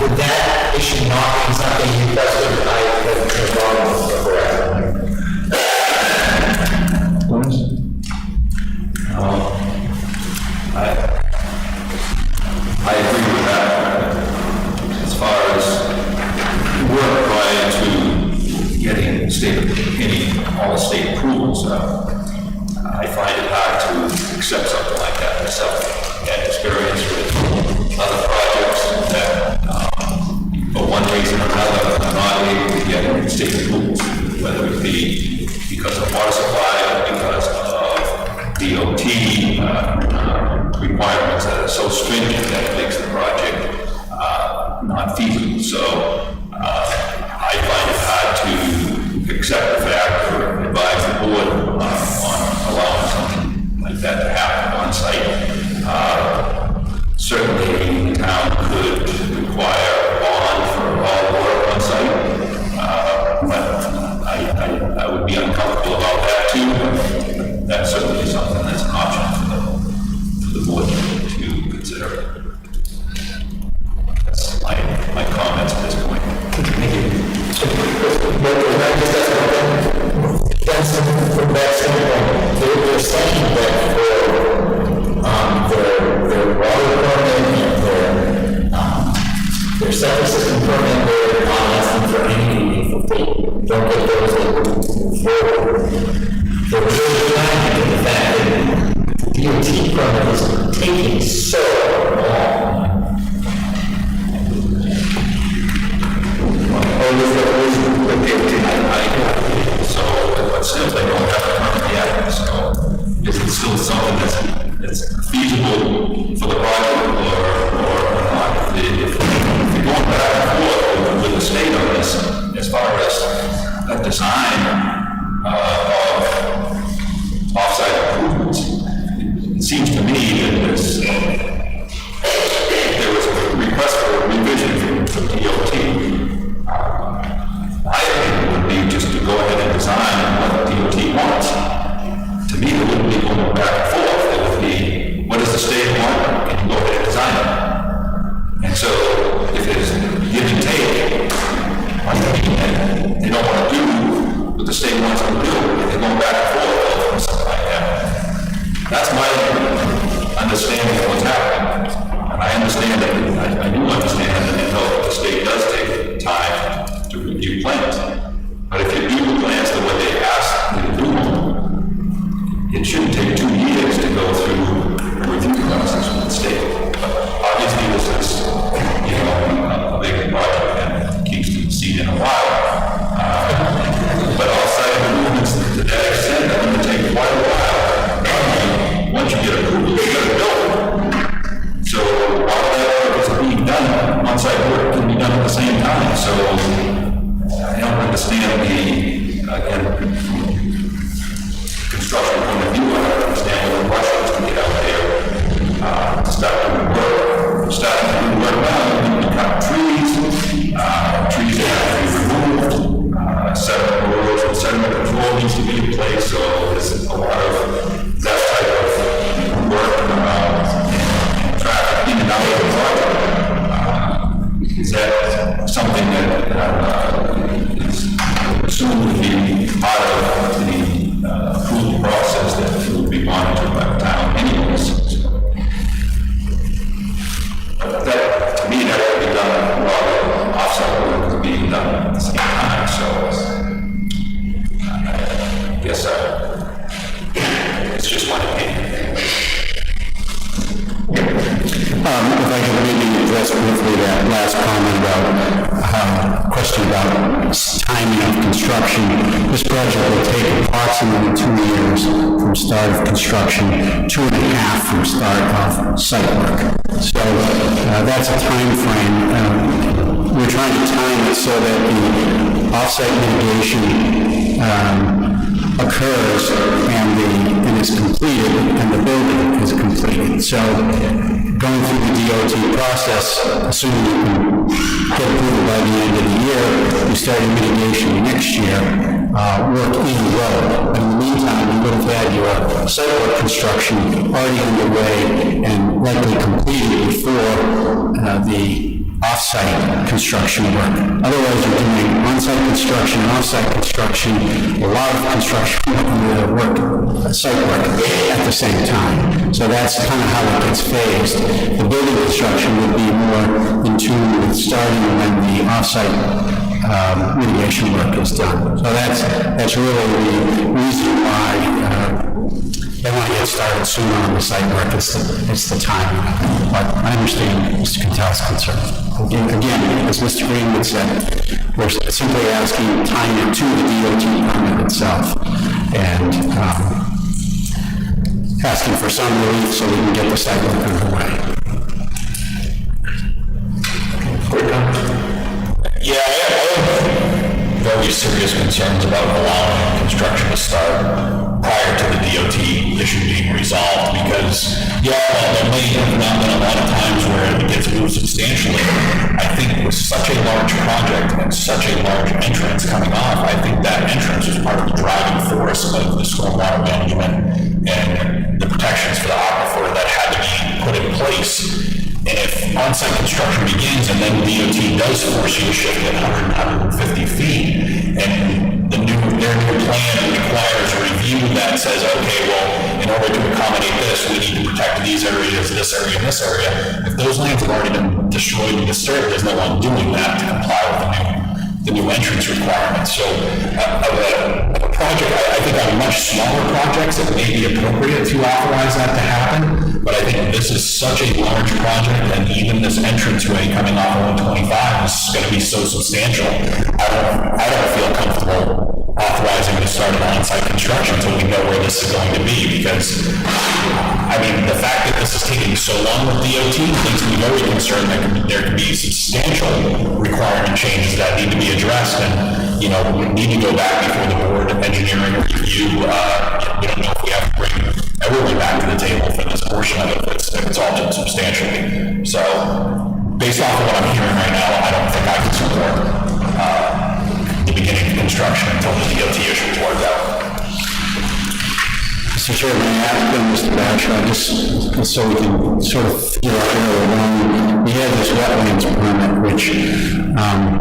Would that issue not be something you requested that I have I agree with that. As far as work prior to getting all the state approvals, I find it hard to accept something like that myself. I've had experience with other projects that, for one reason or another, are not able to get state approvals, whether it be because of water supply or because of DOT requirements that are so stringent that it makes the project not feasible. So accept the fact or advise the board on allowing something like that to happen on site. Certainly, the town could require a bond for all work on site, but I would be uncomfortable about that too. But that's certainly something that's an option for the board to consider. That's my comments at this point. Thank you. But can I just ask one thing? That's from that standpoint, they're saying that for their water permit and their septic system permit, they're not asking for anything if they don't get those, they will move forward. They're really flagging the fact that the DOT permit is taking so long. So, but still, they don't have a permit yet, so is it still something that's feasible for the project or not? If you're going back and forth with the state on this, as far as a design of off-site improvements, it seems to me that there was a request for a revision from DOT. My opinion would be just to go ahead and design what the DOT wants. To me, it wouldn't be going back and forth. It would be, what does the state want? And you go ahead and design it. And so, if there's give and take, and they don't want to do what the state wants them to do, they're going back and forth or something like that. That's my understanding of what's happening. And I understand that, I do understand that, and know that the state does take time to review plans. But if you do the plans the way they ask you to do them, it shouldn't take 2 years to go through a review process with the state. But obviously, this is, a big project and Kingston seen in a while. But off-site improvements to that extent are going to take quite a while. Once you get approval, you got to build it. So while that work is being done, on-site work can be done at the same time. So I don't understand again, construction point of view, I don't understand what the rush is to get out there to start doing work. Starting to do work now, you cut trees that have to be removed, sediment roads and sediment control needs to be in place, so there's a lot of that type of work and traffic in and out of the project. Is that something that is assumed to be part of the approval process that will be monitored by the town anyways? But that, to me, that would be done while the offsite work is being done at the same time, so I guess it's just my opinion. If I could maybe address briefly that last comment about question about timing of construction. This project will take approximately 2 years from start of construction, 2.5 from start of site work. So that's a time frame. We're trying to time it so that the off-site mitigation occurs and is completed and the building is completed. So going through the DOT process, assuming you can get approval by the end of the year, you start your mitigation next year, work in the road. In the meantime, you would have had your site work construction already underway and likely completed before the off-site construction work. Otherwise, you're doing on-site construction, off-site construction, a lot of construction work, site work at the same time. So that's kind of how it gets phased. The building construction would be more in tune with starting when the off-site mitigation work is done. So that's really the reason why they want to get started sooner on the site work. It's the timing. But I understand Mr. Cantel's concern. Again, as Mr. Greenwood said, we're simply asking timing to the DOT permit itself and asking for some relief so we can get the site work underway. Yeah, I have very serious concerns about allowing construction to start prior to the DOT issue being resolved, because, while there may have not been a lot of times where it gets moved substantially, I think with such a large project and such a large entrance coming off, I think that entrance was part of the driving force of the stormwater management and the protections for the aquifer that had to be put in place. And if on-site construction begins and then DOT does force you to shift at 100, 150 feet, and their new plan requires a review that says, okay, well, in order to accommodate this, we need to protect these areas, this area, and this area. If those lands have already been destroyed and disturbed, there's no one doing that to comply with the new entrance requirements. So a project, I think on much smaller projects, it may be appropriate to authorize that to happen, but I think this is such a large project, and even this entranceway coming off of 125 is going to be so substantial. I don't feel comfortable authorizing the start of on-site construction until we know where this is going to be, because, the fact that this is taking so long with DOT makes me very concerned that there could be substantial requirement changes that need to be addressed, and, we need to go back before the board of engineering review. We don't know if we have to bring everyone back to the table for this portion of it if it's altered substantially. So, based off of what I'm hearing right now, I don't think I can support the beginning of construction until the DOT issue is worked out. Mr. Chairman, I ask Mr. Bashaw, just so we can sort of figure out where we're going. We have this wetlands permit, which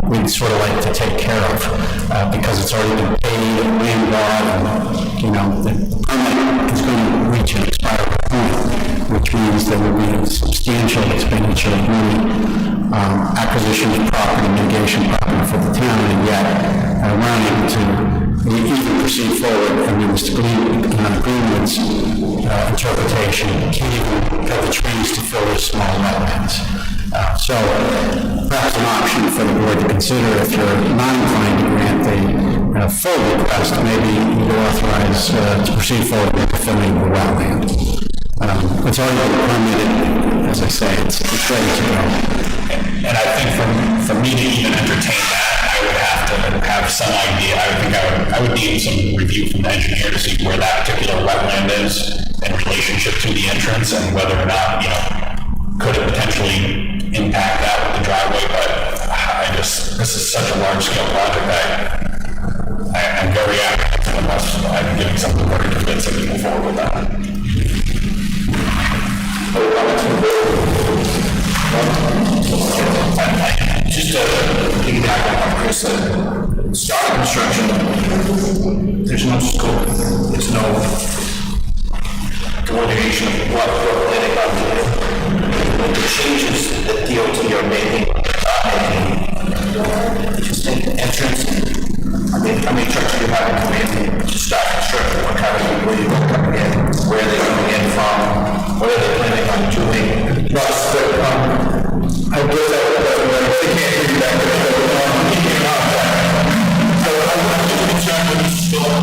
we'd sort of like to take care of, because it's already been paid and landlocked, and, the permit is going to reach an expired point, which means there will be a substantial expenditure of money, acquisition of property, mitigation property for the town, and yet we're unable to even proceed forward. Mr. Greenwood's interpretation can't even cut the trees to fill the small wetlands. So perhaps an option for the board to consider, if you're not inclined to grant the full request, maybe you could authorize to proceed forward with the filling of the wetland. It's already been permitted, as I say, it's ready to go. And I think for me to even entertain that, I would have to have some idea. I would need some review from the engineer to see where that particular wetland is in relationship to the entrance, and whether or not, could it potentially impact that with the driveway. But this is such a large scale project, I'm very apprehensive unless I'm giving something very convincing to move forward with that. Just to piggyback on what Chris said, starting construction, there's no scope, there's no delineation of what we're planning on doing. The changes that DOT are making, just take the entrance. How many trucks do you have coming in to start construction? What kind of people are you coming in? Where are they coming in from? What are they planning on doing? I guess they can't hear you back there. So I'm just concerned with the scope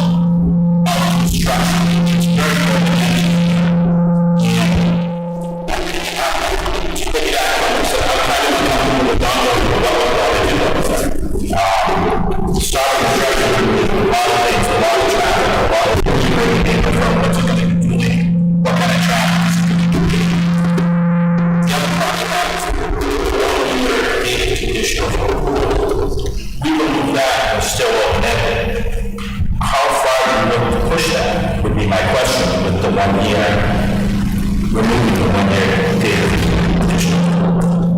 of construction. It's very important. Starting construction with a lot of things, a lot of traffic, a lot of things bringing in from what's it going to be doing, what kind of traffic is it going to be doing. The other part of that is the conditional approval. We believe that was still open-ended. How far are you willing to push that would be my question with the 1 year, removing the 1 year date conditional approval.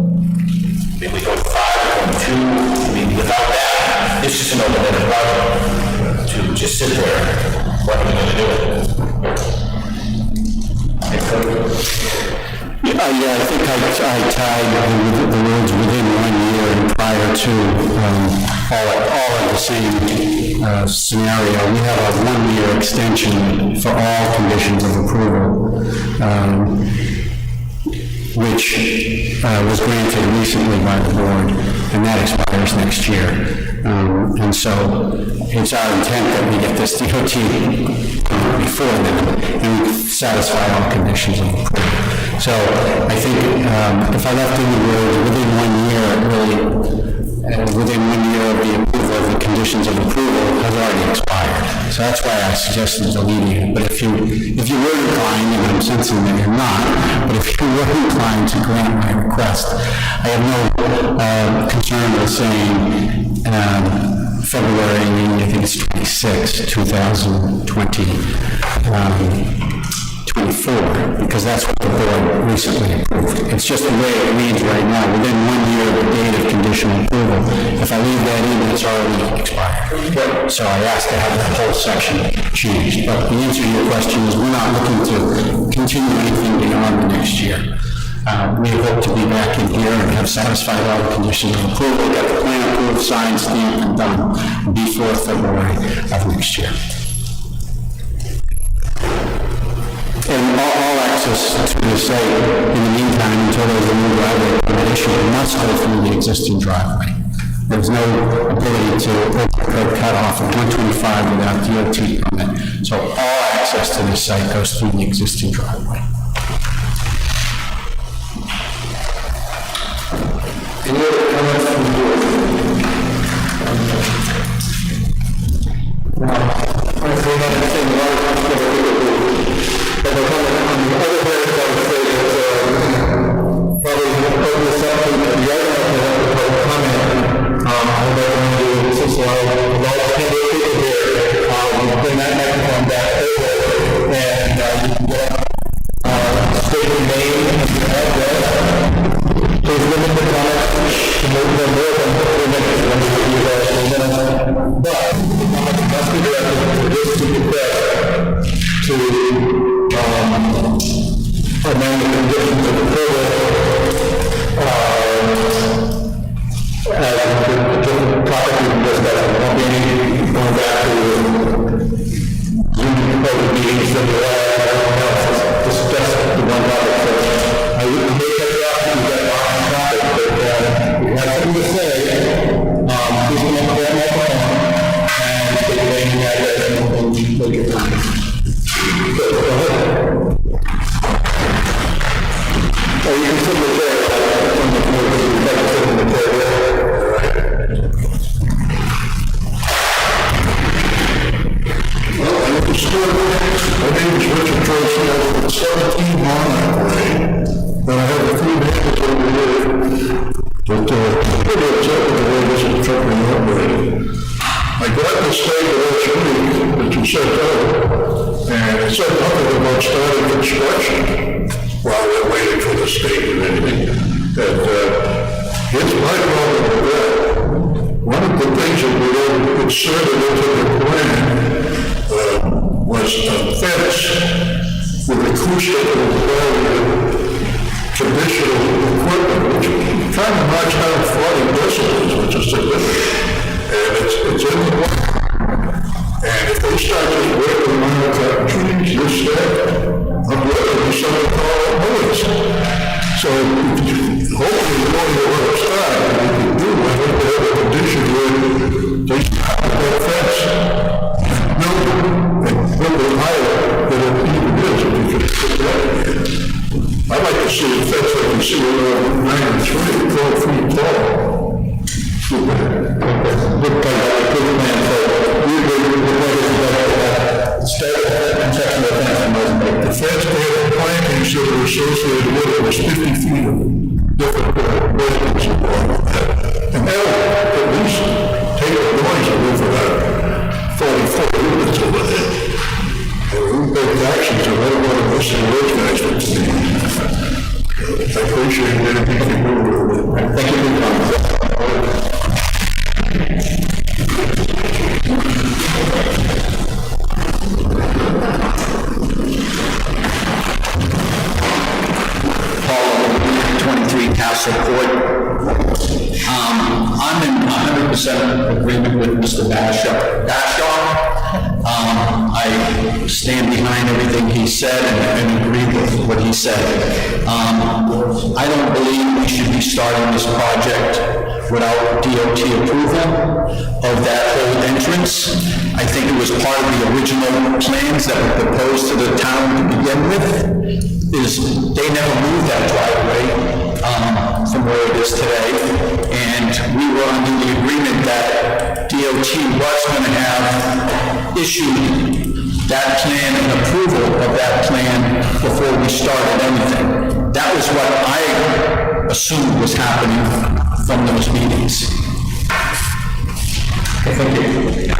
Maybe we go 5, we go 2, without that, it's just an open-ended project to just sit there. What are we going to do with it? I think I tied the words within 1 year and prior to all of the same scenario. We have a 1 year extension for all conditions of approval, which was granted recently by the board, and that expires next year. And so it's our intent that we get this DOT before then, and we satisfy all conditions of approval. So I think if I left in the words within 1 year, it really within 1 year of the approval of the conditions of approval has already expired. So that's why I suggested deleting it. But if you were inclined, and I'm sensing that you're not, but if you were inclined to grant my request, I have no concern with saying February, I think it's 26, 2024, because that's what the board recently approved. It's just the way it reads right now, within 1 year of the date of conditional approval. If I leave that in, it's already expired. So I asked to have that whole section changed. But the answer to your question is we're not looking to continue anything beyond the next year. We hope to be back in here and have satisfied all the conditions of approval, get the plan approved, signed, stamped, and done before February of next year. And all access to the site in the meantime until there's a new driveway permit issued must go through the existing driveway. There's no ability to cut off at 125 without DOT permit. So all access to the site goes through the existing driveway. Any other comments from the board? Now, honestly, I'm not saying a lot of people are but the comment on the other hand, I would say that probably open this up to the other public comment. I would recommend doing since a lot of people here, bring that microphone back over and you can get state your name and your address. Please limit the comments to no more than 3 minutes. But it must be directed to this to amend the conditions of approval as the different topics we discussed. There won't be any going back to Zoom public meetings and everyone else. It's just the one topic. So I may cut you off if you got off topic, but if you have something to say, please come up to that microphone and state your name and address and make your comments. Go ahead. Oh, you can sit in the chair. Well, I understood. My name is Richard Tracy. I live at 17 Monarch Way. And I have a few neighbors over here. But pretty upset with the way this is being operated. I got the state electronic that you sent out, and it said nothing about starting construction while we're waiting for the state and anything. And here's my problem with that. One of the things that we inserted into the plan was a fence with acoustic and traditional equipment, which kind of knocks down 40 decibels, which is significant. And it's in the way. And if they start just working around with that trees, this, that, I'm working with something called noise. So hopefully we don't know where to start. And we can do it. We have a condition where they stop at that fence. No, and build it higher than it even is. If you could put that in. I'd like to see a fence like you see around 93, 12 feet tall. Good man. The fence they had plantings that were associated with it was 50 feet of different buildings and all of that. And that would at least take the noise away for that 44 units over there. And we take actions of what one of us and those guys would see. I appreciate anything you do with it. Thank you for coming. Paul, 23 Castle Court. I'm in 100% agreement with Mr. Bashaw. I stand behind everything he said and agree with what he said. I don't believe we should be starting this project without DOT approval of that whole entrance. I think it was part of the original plans that were proposed to the town to begin with, is they never moved that driveway from where it is today. And we were under the agreement that DOT was going to have issued that plan and approval of that plan before we started anything. That was what I assumed was happening from those meetings. Okay, thank you.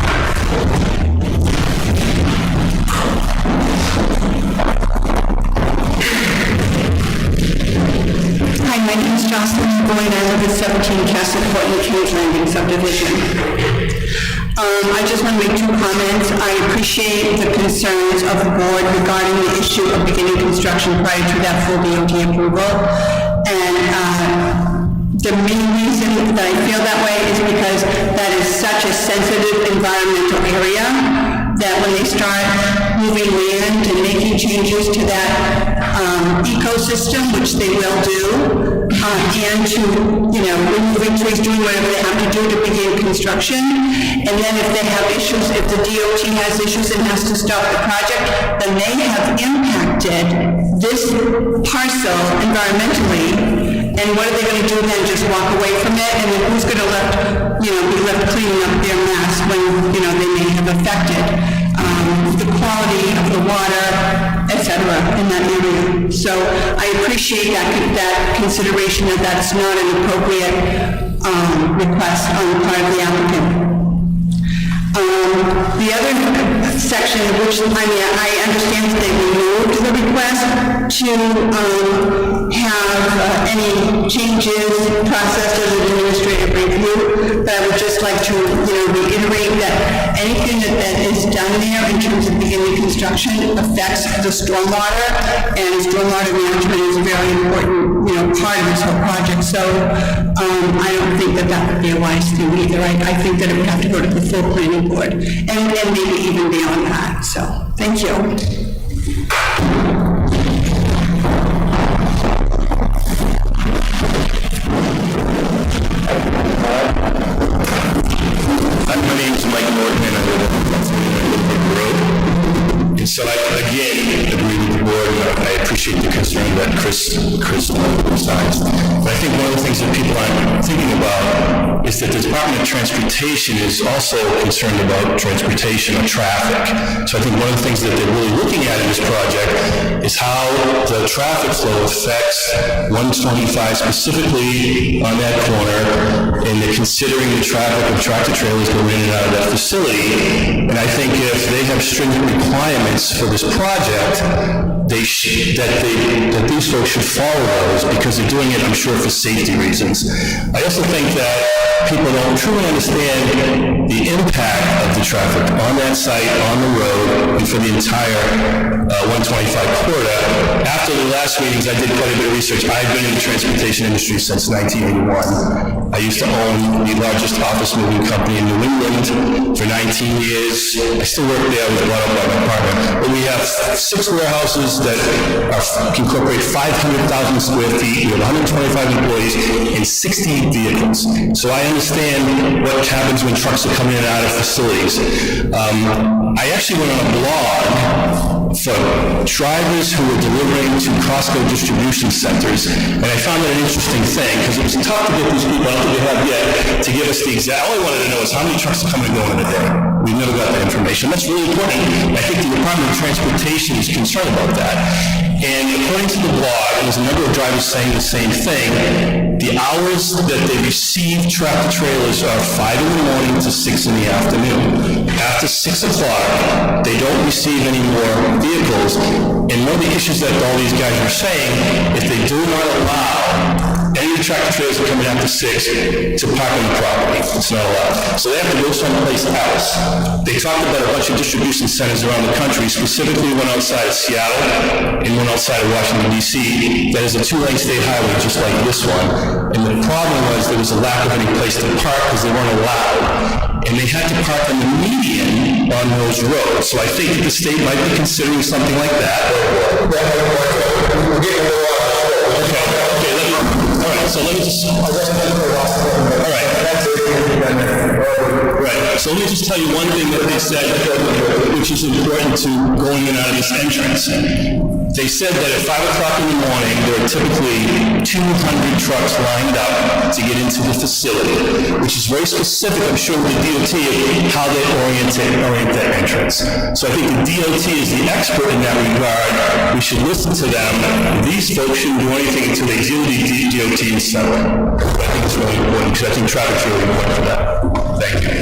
Hi, my name is Jocelyn Boyd. I live at 17 Castle Court in the Kings Landing subdivision. I just want to make two comments. I appreciate the concerns of the board regarding the issue of beginning construction prior to that full DOT approval. And the main reason that I feel that way is because that is such a sensitive environmental area that when they start moving land and making changes to that ecosystem, which they will do, and to, removing trees, doing whatever they have to do to begin construction. And then if they have issues, if the DOT has issues and has to stop the project, then they have impacted this parcel environmentally. And what are they going to do then? Just walk away from it? And then who's going to be left cleaning up their mess when, they may have affected the quality of the water, etc. in that area. So I appreciate that consideration that that's not an appropriate request on the part of the applicant. The other section, which I understand that they removed the request to have any changes processed as an administrative review, but I would just like to reiterate that anything that is done there in terms of beginning construction affects the stormwater, and stormwater management is a very important part of this whole project. So I don't think that would be a wise thing either. I think that it would have to go to the full planning board, and maybe even beyond that. So, thank you. My name is Mike Norton, and I live on Road. And so I, again, agree with the board, and I appreciate the concern that Chris emphasized. But I think one of the things that people aren't thinking about is that the Department of Transportation is also concerned about transportation or traffic. So I think one of the things that they're really looking at in this project is how the traffic flow affects 125 specifically on that corner, and they're considering the traffic of tractor trailers going in and out of that facility. And I think if they have stringent requirements for this project, that these folks should follow those, because they're doing it, I'm sure, for safety reasons. I also think that people don't truly understand the impact of the traffic on that site, on the road, and for the entire 125 corridor. After the last meetings, I did quite a bit of research. I've been in the transportation industry since 1981. I used to own the largest office moving company in New England for 19 years. I still work there. I was brought up by my partner. But we have 6 warehouses that incorporate 500,000 square feet. We have 125 employees and 60 vehicles. So I understand what happens when trucks are coming in and out of facilities. I actually went on a blog for drivers who were delivering to Costco distribution centers, and I found that an interesting thing, because it was tough to get these people, I don't think they have yet, to give us the exact, all I wanted to know is how many trucks are coming and going in a day. We've never got that information. That's really important. I think the Department of Transportation is concerned about that. And according to the blog, and there's a number of drivers saying the same thing, the hours that they receive tractor trailers are 5 in the morning to 6 in the afternoon. After 6 o'clock, they don't receive any more vehicles. And one of the issues that all these guys are saying is they do not allow any of the tractor trailers that come in after 6 to park on the property. It's not allowed. So they have to go someplace else. They talked about a bunch of distribution centers around the country, specifically one outside of Seattle and one outside of Washington, D.C. that is a 2-lane state highway just like this one. And the problem was there was a lack of any place to park because they weren't allowed. And they had to park on the median on those roads. So I think that the state might be considering something like that. We're getting a little off. Okay, all right, so let me just, all right. Right, so let me just tell you one thing that they said, which is important to going in and out of this entrance. They said that at 5 o'clock in the morning, there are typically 200 trucks lined up to get into the facility, which is very specific, I'm sure, with the DOT, of how they orient that entrance. So I think the DOT is the expert in that regard. We should listen to them. These folks shouldn't do anything until they deal with the DOT and settle it. I think it's really important, because I think traffic's really important for that. Thank you.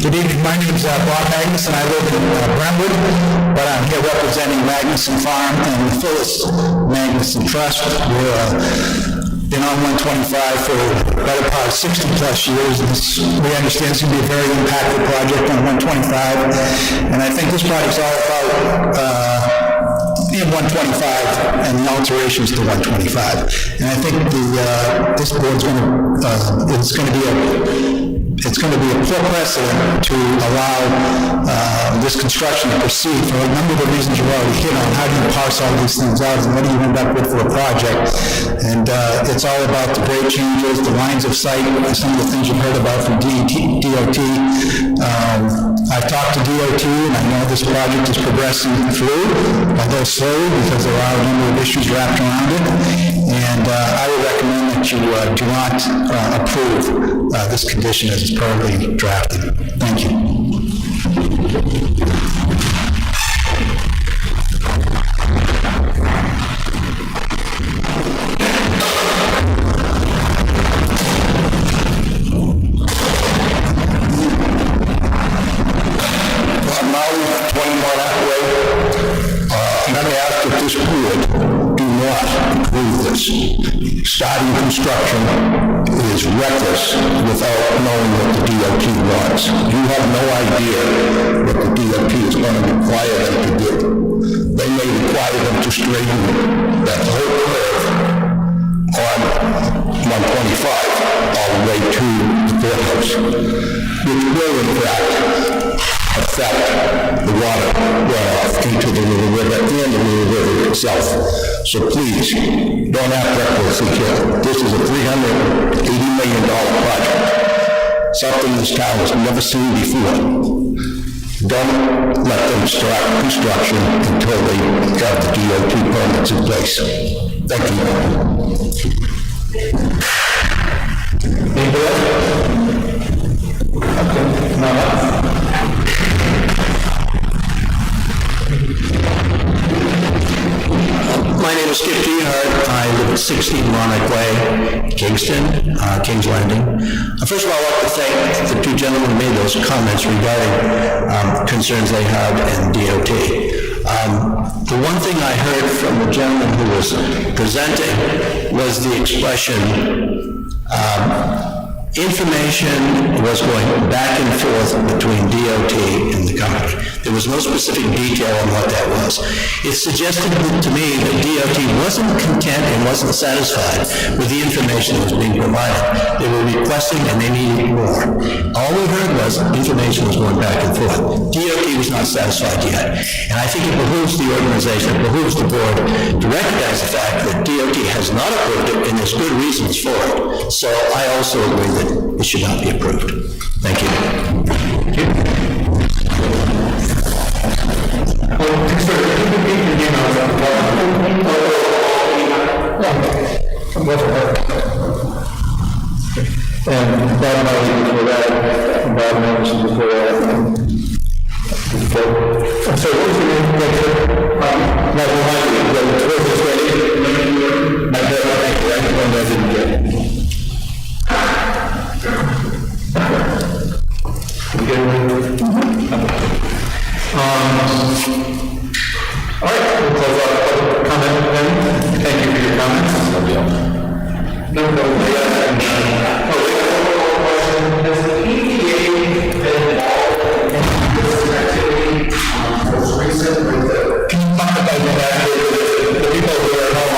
Good evening, my name is Bob Magnuson, I live in Brentwood, but I'm here representing Magnuson Farm and the Phyllis Magnuson Trust. We've been on 125 for the better part of 60 plus years, and we understand it's going to be a very impactful project on 125, and I think this project's all about 125 and the alterations to 125. And I think this board's it's going to be a poor precedent to allow this construction to proceed for a number of the reasons you've already hit on. How do you parse all these things out, and what do you end up with for a project? And it's all about the grade changes, the lines of sight, some of the things you've heard about from DOT. I've talked to DOT, and I know this project is progressing through, although slowly, because there are a number of issues wrapped around it. And I would recommend that you do not approve this condition as it's currently drafted. Thank you. This board do not approve this. Starting construction is reckless without knowing what the DOT wants. You have no idea what the DOT is going to require them to do. They may require them to straighten that whole curve on 125 all the way to the courthouse, which will in fact affect the water runoff into the Little River and the Little River itself. So please, don't act recklessly here. This is a $380 million project, something this town has never seen before. Don't let them start construction until they have the DOT permits in place. Thank you. Anybody else? Okay, no. My name is Skip Gehart. I live at 16 Monarch Way, Kingston, Kings Landing. First of all, I'd like to thank the two gentlemen who made those comments regarding concerns they had in DOT. The one thing I heard from the gentleman who was presenting was the expression information was going back and forth between DOT and the company. There was no specific detail on what that was. It suggested to me that DOT wasn't content and wasn't satisfied with the information that was being provided. They were requesting and they needed more. All we heard was information was going back and forth. DOT was not satisfied yet. And I think it behooves the organization, it behooves the board to recognize the fact that DOT has not approved it and there's good reasons for it. So I also agree that it should not be approved. Thank you. And Bob Marley before that, Bob Anderson before that. I'm sorry, what was your name? Michael Hyde, the tour was ready. I didn't get it. All right, we'll close out public comment then. Thank you for your comments. Has the EPA been involved in this activity most recent with the, can you talk about that, the people who are home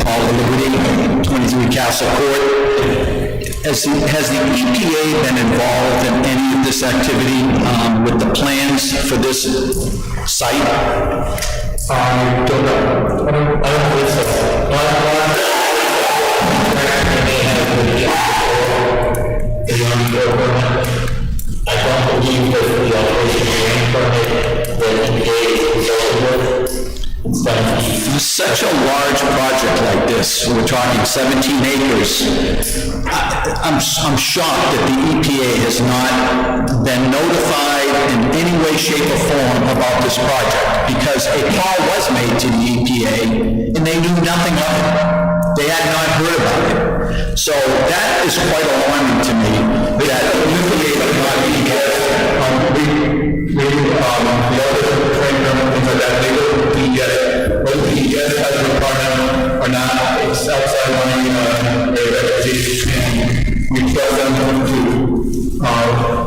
Paul Liberty, 23 Castle Court. Has the EPA been involved in any of this activity with the plans for this site? I don't know. I don't believe so. I don't believe that the operation drain permit that EPA is involved with. For such a large project like this, we're talking 17 acres, I'm shocked that the EPA has not been notified in any way, shape, or form about this project, because a call was made to the EPA, and they knew nothing of it. They had not heard about it. So that is quite alarming to me, that the EPA has not been the other train permit, things like that, they go to DES, whether DES has a requirement or not, it's outside my area, and we trust them to follow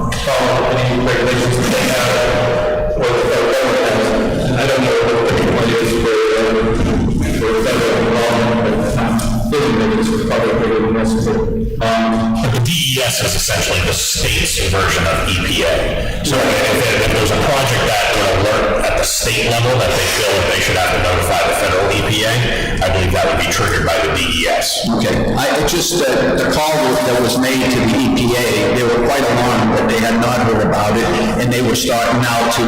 any regulations that they have, or the federal government has. And I don't know what the point is for federal involvement, but it's probably bigger than necessary. The DES is essentially the state's version of EPA. So if there's a project that would alert at the state level that they feel that they should have to notify the federal EPA, I believe that would be triggered by the DES. Okay, the call that was made to the EPA, they were quite alarmed that they had not heard about it, and they were starting now to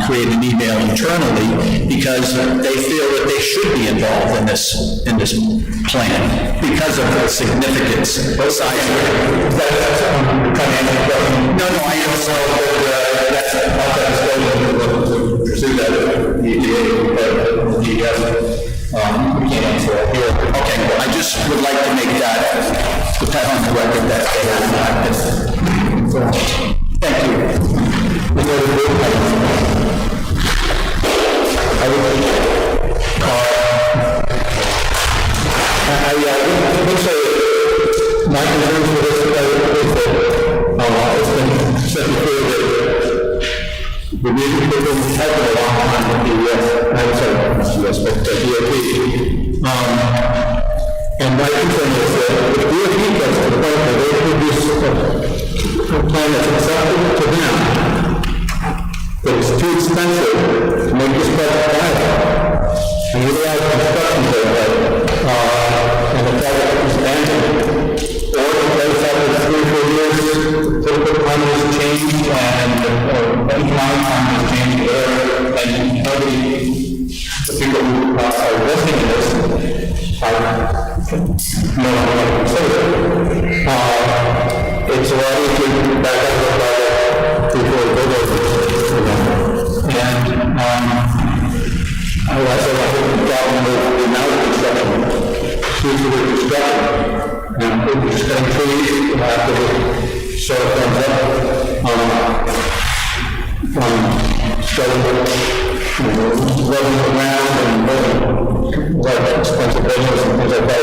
create an email internally, because they feel that they should be involved in this plan, because of the significance, size of it. No, I am so that's outside the scope to pursue that EPA, but DES, we can't answer that here. Okay, well, I just would like to make that, put that on the record that they have not. Thank you. I would say my concerns with this is that it's been said before that the music business has been a long time with the US, but the DOT. And my concern is that if DOT gets to the point where they produce a plan that's acceptable to them, that it's too expensive to make this project viable, and we have construction there, and the project is abandoned, or if it's after 3 or 4 years, political climate has changed, and economic climate has changed, and nobody, the people who are investing in this, are no longer considered. It's a lot easier to back up the project before it goes over, and I also have a problem with the amount of construction, usually construction, and if you spend trees, after the soil comes up, running around and like expensive buildings and things like that.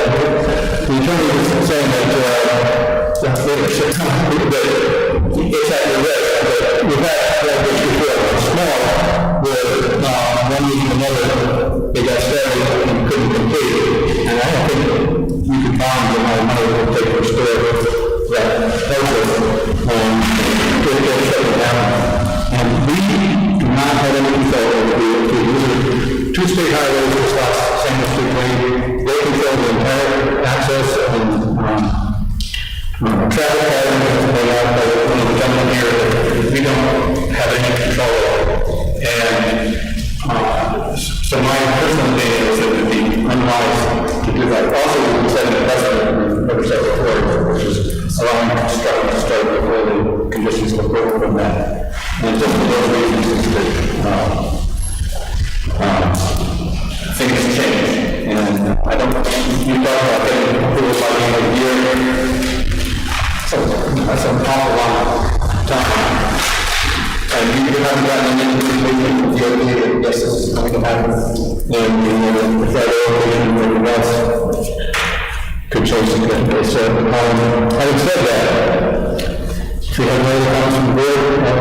The attorney is saying that it's at your risk, but we've had this before, small, where one meeting another, they got started and couldn't complete. And I don't think you can bond the amount of money it would take to restore that project, to shut it down. And we do not have any control over the DOT. These are 2 state highways, which lots Samuel Street Lane. They control the entire access and traffic patterns that they have, but the gentleman here, we don't have any control over. And so my personal opinion is that it would be unwise to do that. Also, we set an investment oversight before, which is allowing construction to start before the conditions look over from that. And just for those reasons is that things change. And I don't, you talk about getting approvals by the end of the year. So that's an awful lot of time. And you haven't gotten any information from the DOT that yes, this is going to happen. And the federal location where the rest could change significantly. So, having said that, if you have any comments from the board, I'm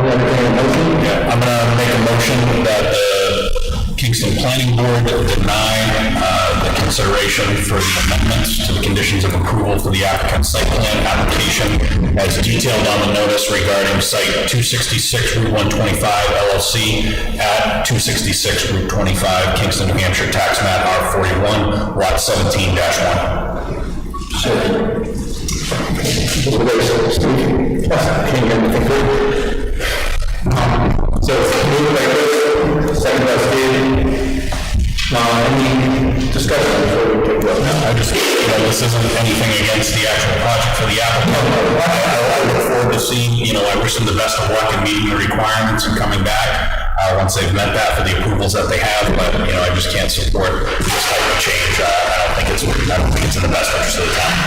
going to make a motion that the Kingston Planning Board deny the consideration for the amendments to the conditions of approval for the applicant's site plan application as detailed on the notice regarding site 266 Route 125 LLC at 266 Route 25, Kingston, New Hampshire, tax map R41, lot 17-1. So, moved by Chris, second by Steve. Any discussion before we take the vote? I just, this isn't anything against the actual project for the applicant. I look forward to seeing, I wish them the best of luck in meeting the requirements and coming back once they've met that for the approvals that they have, but, I just can't support this type of change. I don't think it's in the best interest of the town.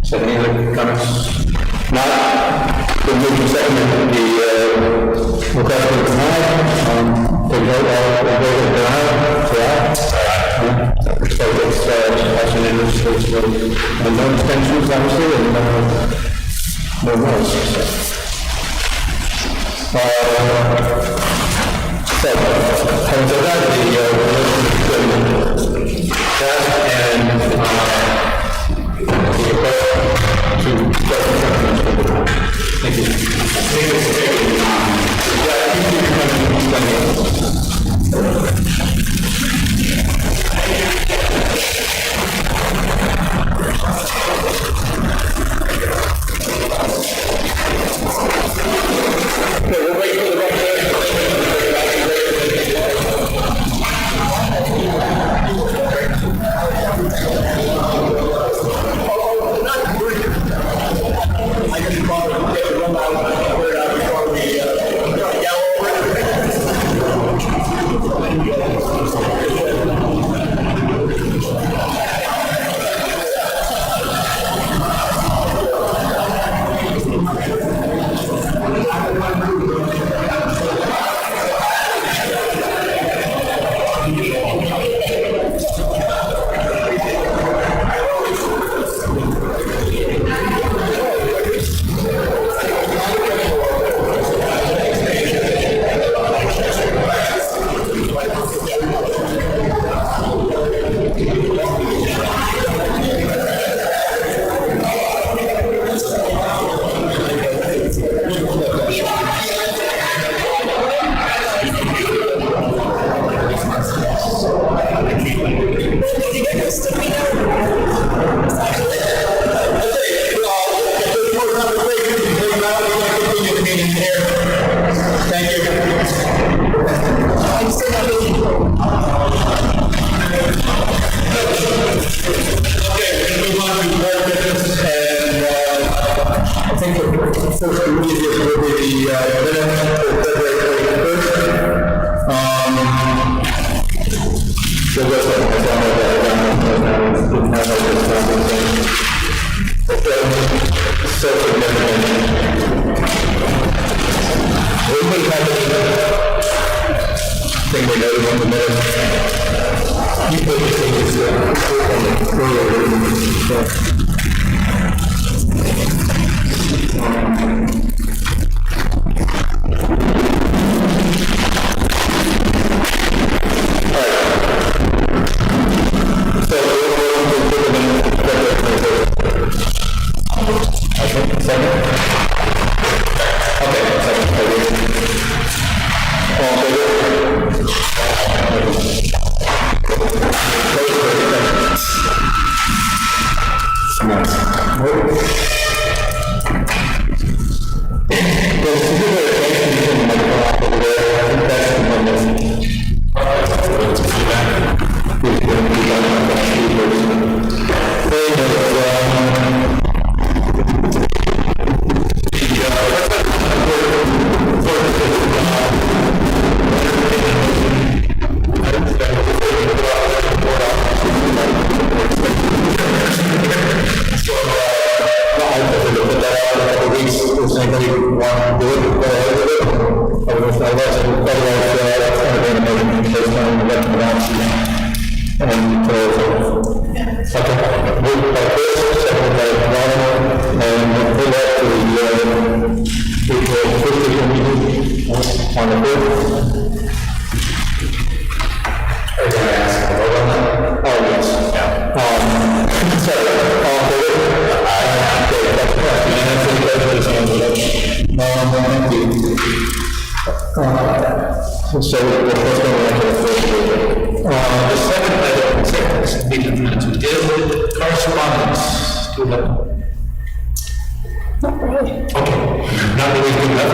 So any other comments? Not, the move to second, the request for denial, take vote, all in favor of denial, say aye. So it's, passing in and no abstentions, obviously, and no no's. So, having said that, Thank So let's go on to the first page. The second item, meeting minutes, we deal with correspondence. Do that. Not really. Okay, not really good enough.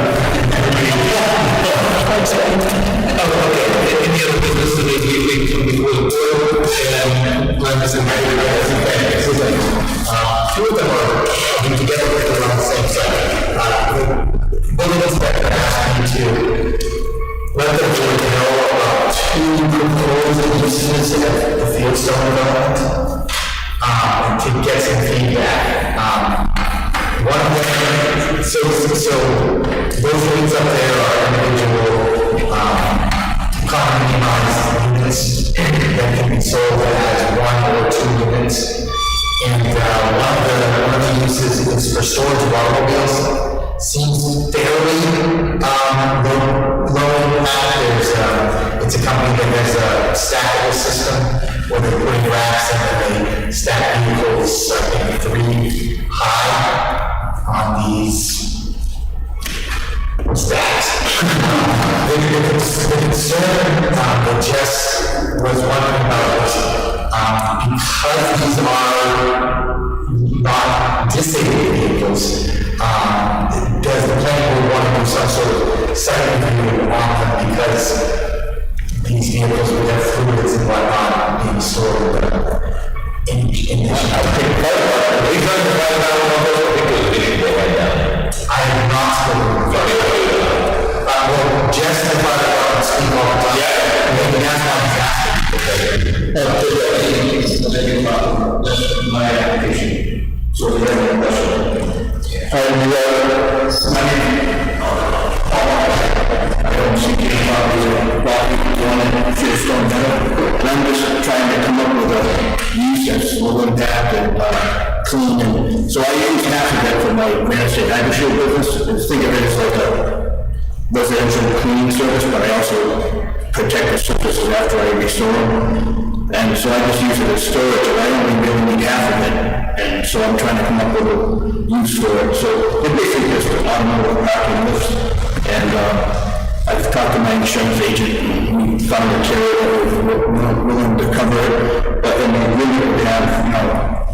Okay, any other business that needs to be come before the board, and Glenn is invited as a fan. Two of them are together on the same site. Building inspector asked me to let the board know about two proposed uses at the Fieldstone development, to get some feedback. One of them, so those units up there are individual, commonly units that can be sold as one or two units. And one of the uses is for storage of automobiles. Seems fairly low impact. It's a company that has a stackable system where they're putting racks and then they stack vehicles, I think 3 high on these stacks. The concern that Jess was wondering about, because these are not disabled vehicles, does the planning board want to do some sort of site review on them, because these vehicles would have fluids and whatnot being stored in the I have not spoken with well, Jess and I speak all the time. That's my application. So if you have any question. My name, I don't see any problems with Fieldstone Meadow, but I'm just trying to come up with a use that's low impact and clean. And so I use half of it for my real estate Hampshire business. Think of it as like a residential cleaning service, but I also protect the surfaces after I restore them. And so I just use it as storage, and I only really need half of it. And so I'm trying to come up with a use for it. So it basically just an automotive parking lifts. And I've talked to my insurance agent, and we found a carrier that was willing to cover it. But then we really would have,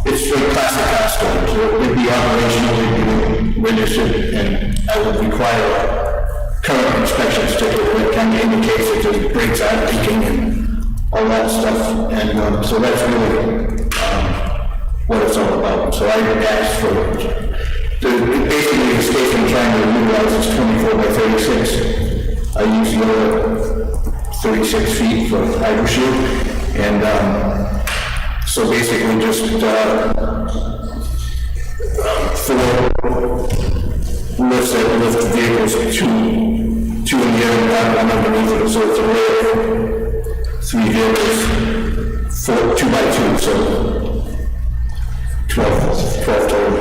it's for classic car storage. So it'd be operational, it'd be registered, and I would require current inspection sticker that kind of indicates that the brakes aren't leaking and all that stuff. And so that's really what it's all about. So I asked for, basically the station trying to utilize is 24 by 36. I use the other 36 feet for hydro shield. And so basically just 4 lifts that lift vehicles, two in the air and one underneath it. So it's a rear 3 vehicles, 2 by 2, so 12 total.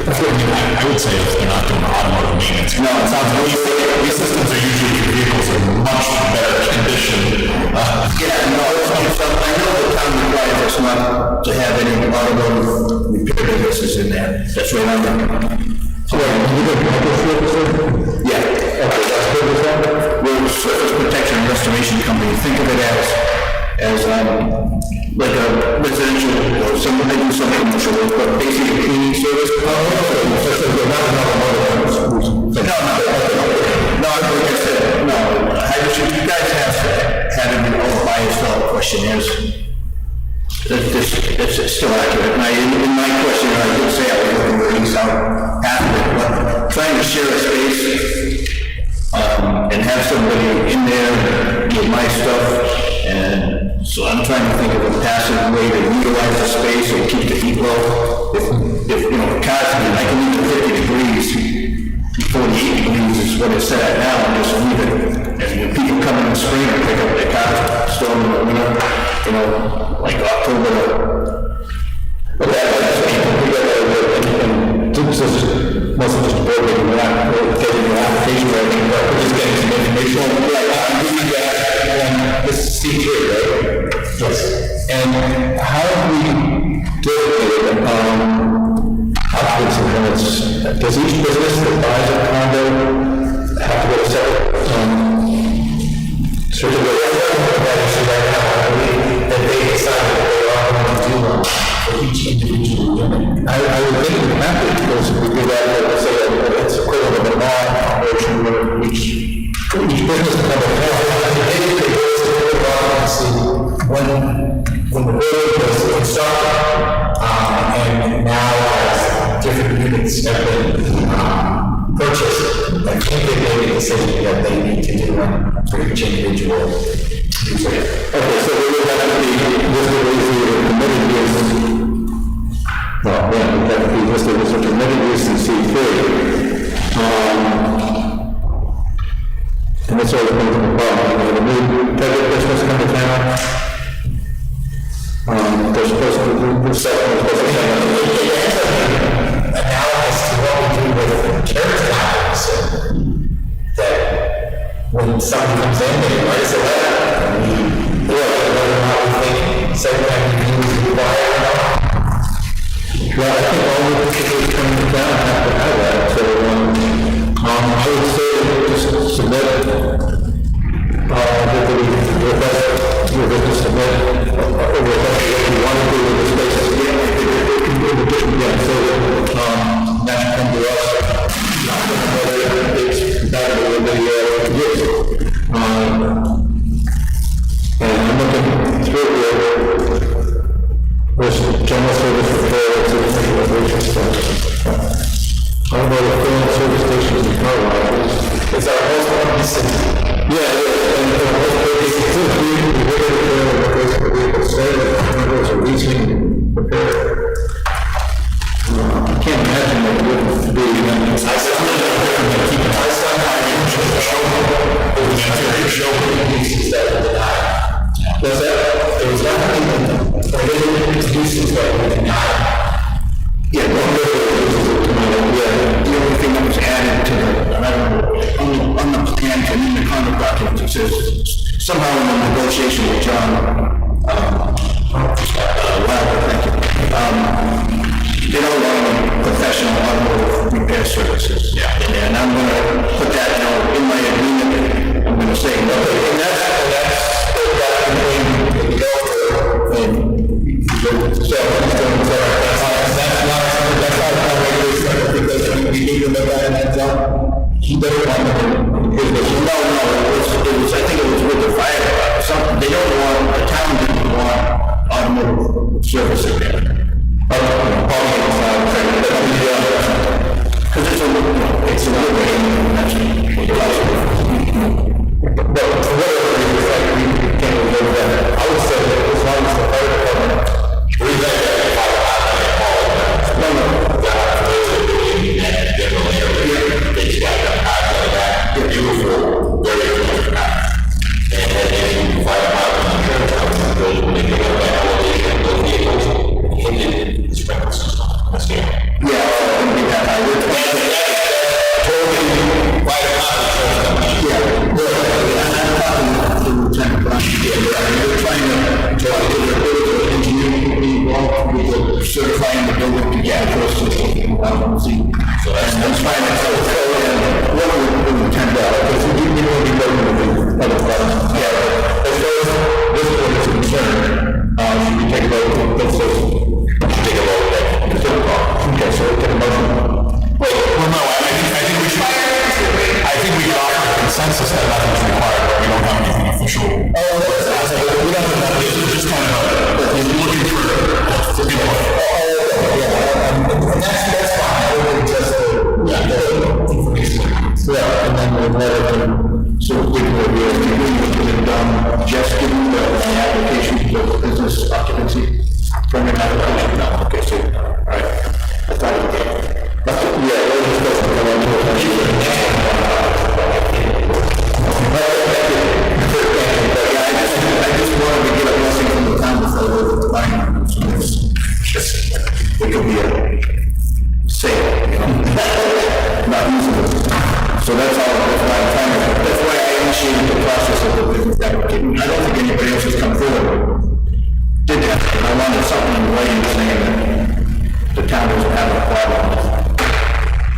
I would say if they're not doing automotive maintenance. No, it sounds like these systems are usually vehicles in much better condition. I know the town requires us not to have any automotive repair businesses in there. That's right on there. So, yeah. Okay, that's good with that. We're a surface protection and restoration company. Think of it as like a residential, or somebody do some commercial work, but basically a cleaning service. No, like I said, no. You guys have had it over by yourself questionnaires. It's still accurate. In my questionnaire, I did say I was looking to release out half of it, but trying to share a space and have somebody in there with my stuff. And so I'm trying to think of a passive way to utilize the space and keep the heat low. If cars, I can leave it 50 degrees, 48 degrees is what it's set at now, and just leave it. And when people come in the spring and pick up their cars, store them in the winter, like October. But that's people, we got this is mostly just a board meeting, we're not taking an application or anything, but we're just getting some information. This is Steve here, right? Yes. And how do we delegate occupancy limits? Does each business that buys a condo each business number one, they go to the bottom and see when the road was constructed, and now as different units have been purchased, I think they made a decision that they need to do one for each individual user. Okay, so we would have to be listed as a permitted use. Well, yeah, we have to be listed as a permitted use in C3. And that's all the things in the problem. We have a new type of business coming to town. They're supposed to, the second is supposed to analogous to what we do with insurance companies, that when somebody comes in, they write a letter, and we look at whether or not we think certain activities is required or not. well, I think all the businesses coming to town have to have that, so, I would say just submit, request your business submit, or request what you want to do with the spaces. Yeah, so, that should come to us, whether it's compatible with the, use. And I'm looking through here, there's general service repair, I don't know if filling service stations and car washes. It's our most one city. Yeah, and the whole purpose is to be the vehicle sale, there's a leasing repair. I can't imagine what it wouldn't be. I said, I saw how you show uses that were denied. What's that? There was nothing prohibited uses that were denied. Yeah, the only thing that was added to on the plan and in the contract documents, it says, somehow in the negotiation with John, thank you, they don't want professional automotive repair services. Yeah. And I'm gonna put that, in my agreement, I'm gonna say, no, and that's between the developer and we need to look at it and tell he doesn't want to do this. No, it was, I think it was with the fire department, something, they don't want, the town didn't want automotive service in there. Because it's a little bit, that's but for whatever reason, we can't live with that. I would say that as long as the fire department breathes out that fire general area, they just got that path like that, beautiful, very beautiful path. And then you fire department insurance company, those will make it up that elevation, those vehicles, hit the sprinkler system. That's the I would. totally fire department insurance company. We're trying to engineering involved with certifying the building to get close to so that's fine. What we're doing $10, because you will be working with the other products. Yeah, as far as this board is concerned, should we take a vote? Let's take a vote. Okay, so take a motion. Well, no, I think we can offer a consensus that nothing's required, but we don't have anything official. We don't have It's just kind of, looking for input. and that's fine. I would just, information. Yeah, and then we'll let it, so we can review it, Just give me the application for business occupancy permit application. No, okay, so, all right. I thought it was. yeah, we're just supposed to come on to I just wanted to get a blessing from the town before we were buying, so it could be a sale, not usable. So that's all, that's why I initiated the process of the business application. I don't think anybody else has come forward. Did that, I wanted something in writing saying that the town doesn't have a problem with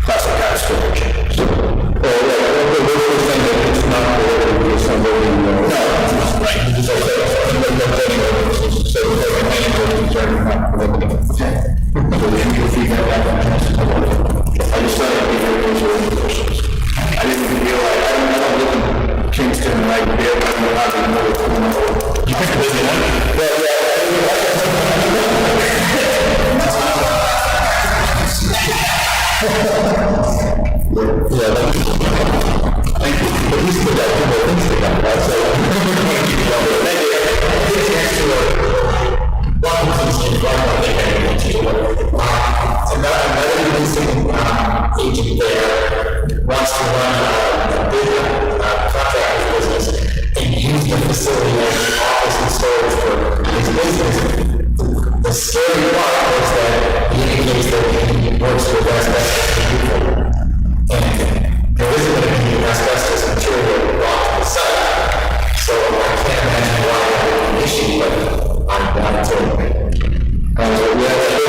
classic car storage. So, we're saying that it's not related to somebody, no, right. So then you feedback back on that. I just thought it'd be very questions. I didn't realize, Kingston, and I would be able to have another one. You can live in Thank you. But we still got two more things to come, right? So, thank you. Another leasing agent there wants to run a big contractor business and use the facility as an office and storage for his business. The scary part is that he indicates that he works with asbestos people. And there isn't going to be asbestos material brought to the site. So I can't imagine why that would be an issue, but I'm not to. So they have a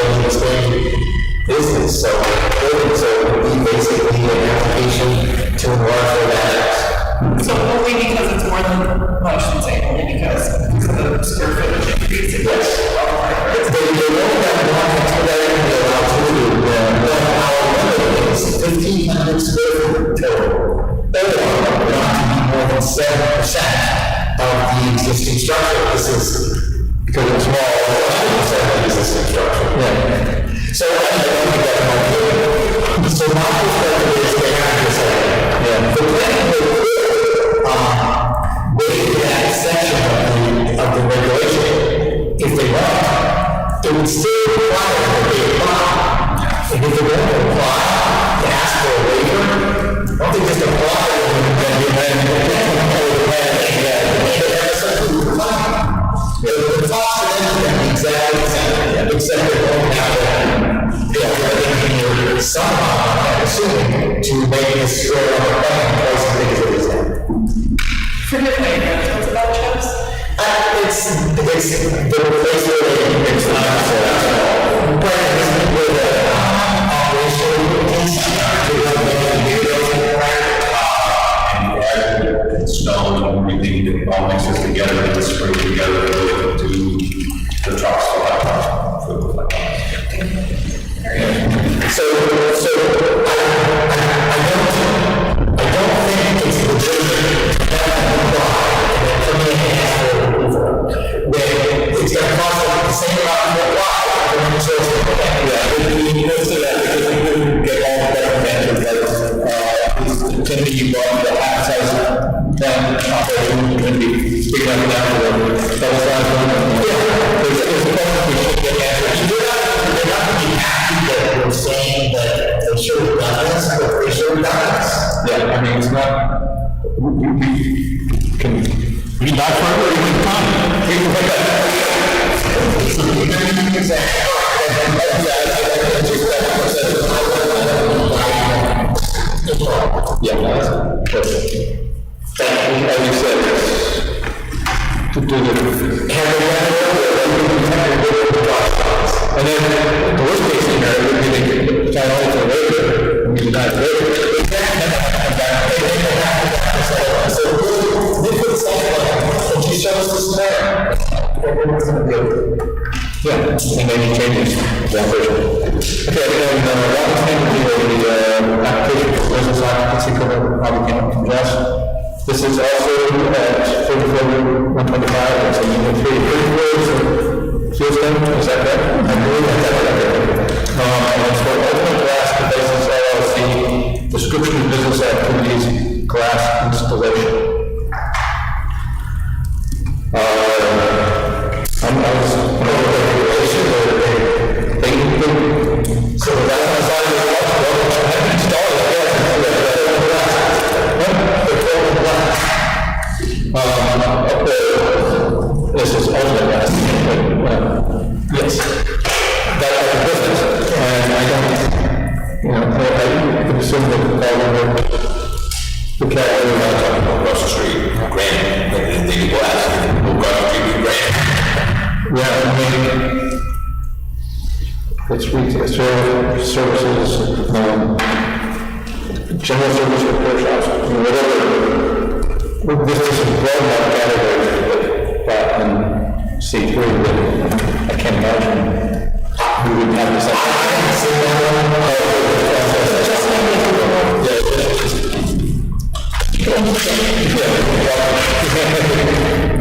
shows it's going business, so it would be basically an application to enlarge that. So only because it's more than, well, I shouldn't say only because of the square footage increase. Yes. They only have one to that end, they allow two, but our limit is 1,500 square foot total. Or not to be more than 7% of the existing structure. This is because it's small, 100% of the existing structure. Yeah. So I don't think that's my view. So my perspective is they have to say, the planning board waive that section of the regulation if they want. It would still require that they apply. And if they're going to apply to ask for a waiver, I don't think just apply and then you have the cost of them is exactly the same, except they don't have the somehow, I'm assuming, to make this square on the plan twice as big as it is now. Forget my what's about chips? It's the place where it's not but it's where the and stone and everything, it all mixes together and it's sprayed together to the trucks for that. I don't think it's legitimate to have them apply and then come in and ask for approval. When it's going to cost them the same amount to apply, and then it's also, You know, so that because we couldn't get all the better advantages, like, Timothy, you bought the half size, then, it couldn't be big enough now for the double size one. There's a question we should get answered. they're not going to be happy that we're saying that they should have done this, but they should have done this. Yeah, I mean, it's not, we can die forever, we can come. Yeah, that's perfect. As you said, to do the, and then the worst case scenario would be they try to alter the waiver, and we deny the waiver. She shows this there. Yeah, and then you change that version. Okay, and one thing would be the application for business occupancy permit, probably can't address. This is also at 44, 125, it's a unit 3, 3 floors, Kingston, is that correct? I believe that's correct. And it's for Ultimate Glass Devices LLC, description of business activities, glass installation. So that's my side of the house. I can install it, this is ultimate glass. Yes. That's the business. And I don't, I can assume that the cat really not talking about Across the street, granted, they go ask, we'll go out and granted. yeah, I mean, it's retail services, general service repair shops, whatever. This is a broad enough category, but in C3, but I can't imagine we would have this.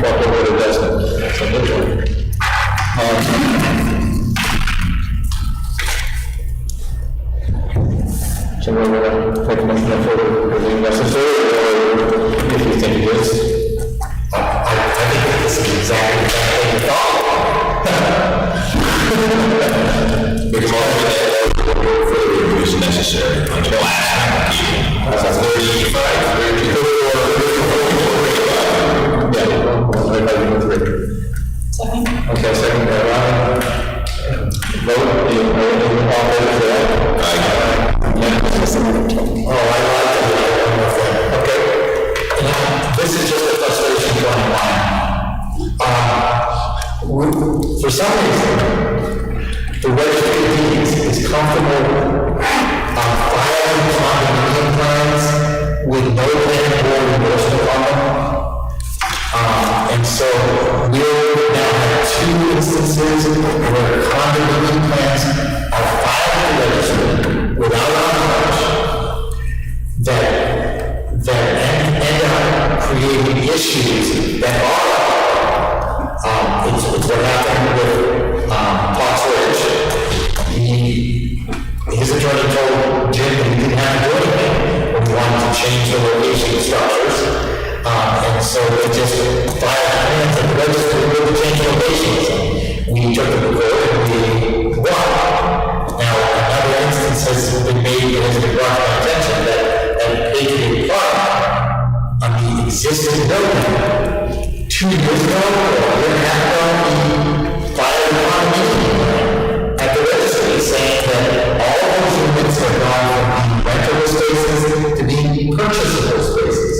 Walk over to the desk. So we're going to take a motion for the necessary, or if you think it is. I think this is exactly the thing you thought. Make a motion that further review is necessary until last application. That's 35, 32, 34, Yeah, okay, second by Ron. Vote, all voted for that? Oh, I like it. Okay. Now, this is just a frustration going on. For some reason, the registry of deeds is comfortable filing condominium plans with no planning board endorsement on them. And so we'll now have two instances where condominium plans are filed in the registry without our knowledge that end up creating issues that are, it's what happened with Potts Ridge. His attorney told Jim that he didn't have to do anything when he wanted to change the location of structures. And so they just filed plans at the registry to change locations. We took them to court and we won. Now, another instance has been made, it has been brought to my attention that Patriot Park, on the existing building, 2 years ago, or a year and a half ago, he filed a condominium at the registry saying that all of those units are gone from being rentable spaces to being purchasable spaces.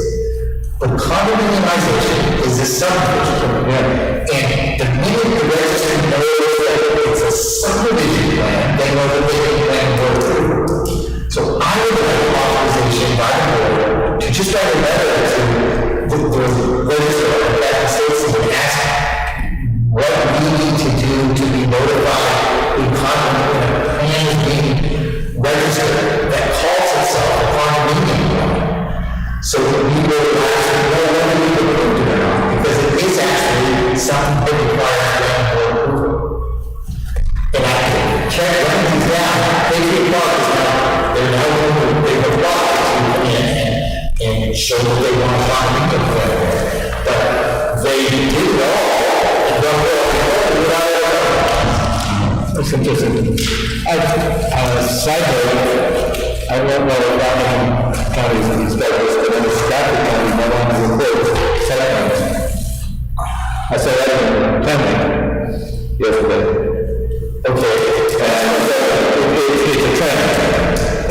But condominiumization is a subdivision, and the minute the registry knows that it's a subdivision plan, they know that they can plan to go through. So I would like authorization by the board to just write a letter to the register of that states and ask what we need to do to be notified in condominium plan being registered that calls itself a condominium plan. So that we will actually know whether we've approved it or not, because it is actually something that requires planning board approval. And I can check when these down, Patriot Park is now, they've applied to come in and show that they want to find income plan there. But they did it all and don't go without it. That's interesting. Side note, I don't know about counties and inspectors, but in the Stafford County, no longer records setbacks. I saw that in Penny yesterday. Okay, it's a trend.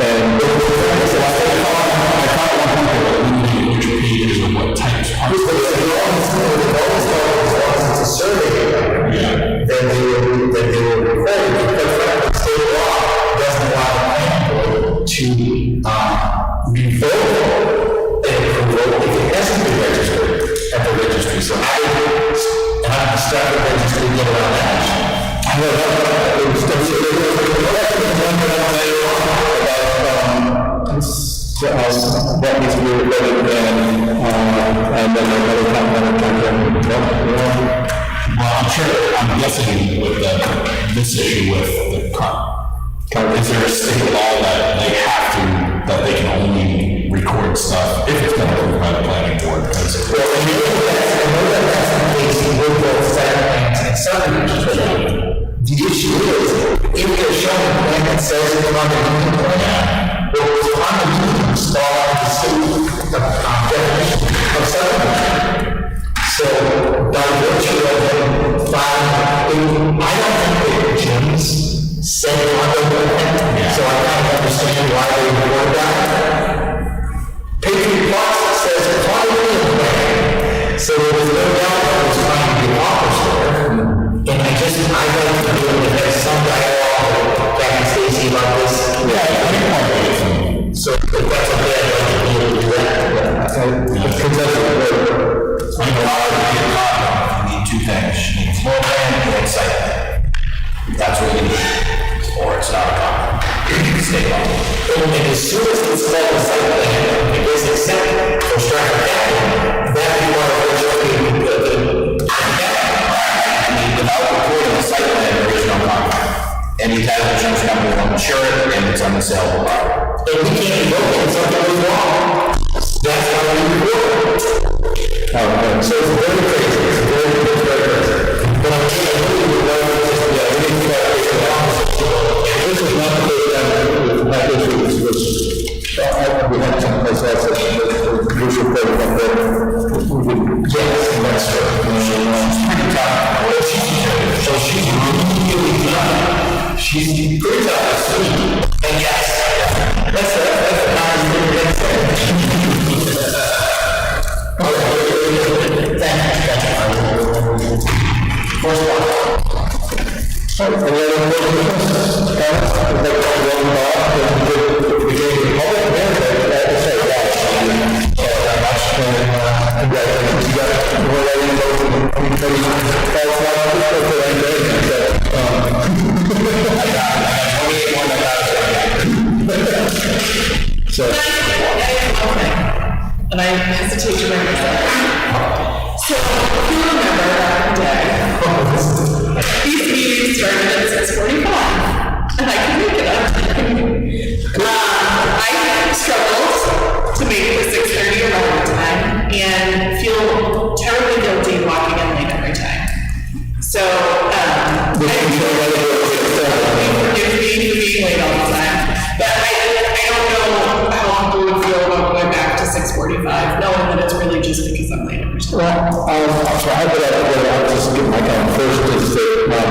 And so I thought one point which pages or what types are. It's a survey, then they will record it, because frankly, state law doesn't allow the planning board to revoke an approval if it hasn't been registered at the registry. So how do you have to start the registry to get around that? That needs to be recorded and then another contract. Well, I'm sure, I'm guessing with this issue with the is there a state law that they have to, that they can only record stuff if it's been approved by the planning board? Because well, I know that's the case with both site plans and subdivisions. The issue is, if they're showing a plan that says it's on the union plan, well, it's on the union install the state definition of subdivision. So, by virtue of them filing, I don't think that Jim's said it on the plan, so I can't understand why they wrote that. Patriot Park says it's on the union plan, so there was no doubt that it was trying to be accomplished there. And I'd like to be able to have some dialogue with Jack and Stacy about this. So if that's okay, I'd like to be able to do that. I know how to get a copy. You need 2 things. You need floor plan and site plan. That's what you need. Or it's not a copy. State law. And as soon as it's called a site plan, it is accepted for structure capital, that you want to Without recording the site plan, there is no contract. Any title insurance company will insure it, and it's on the sale of the property. and we can't vote when something is wrong. That's how we report. So it's very crazy, it's very crazy. But I'm sure I really would love to just, we need to try to figure it out. This is not the first time that this was, we had some place else that we should put it up there. Yes, that's true. She's pretty tough. So she's really tough. She's pretty tough, sweet. And yes, that's the nice thing to say. Thank you. First one. Any other questions? comments? I'd like to welcome Bob to the beginning of the public hearing. Very much. And congratulations, you got more writing about the community. That's not good. So. And I hesitate to bring this up. So, if you remember back in the day, these meetings started at 6:45, and I can make it up. I struggled to make it for 6:30 around time, and feel terribly guilty walking in late every time. So, forgive me for being late all the time, but I don't know how people would feel about going back to 6:45, knowing that it's really just because I'm late every time. Well, so I would just give my comment first is that,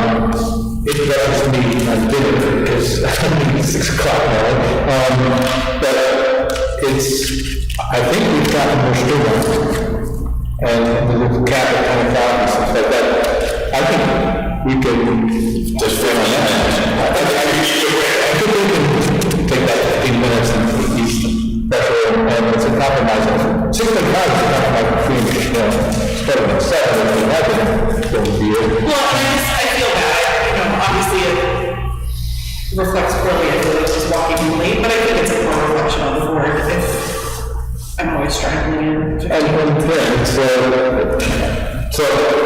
it does me on dinner because it's 6 o'clock now. But I think we've gotten more streamlined. And the cap at 10 o'clock and stuff like that. I think we could just 15 minutes. I think we can take that 15 minutes and at least and it's a compromise. 6:05 is a compromise between, starting at 7 and 11. Well, I feel bad, obviously it reflects poorly on whether it's walking in late, but I think it's a poor reflection on the board if I'm always struggling in. So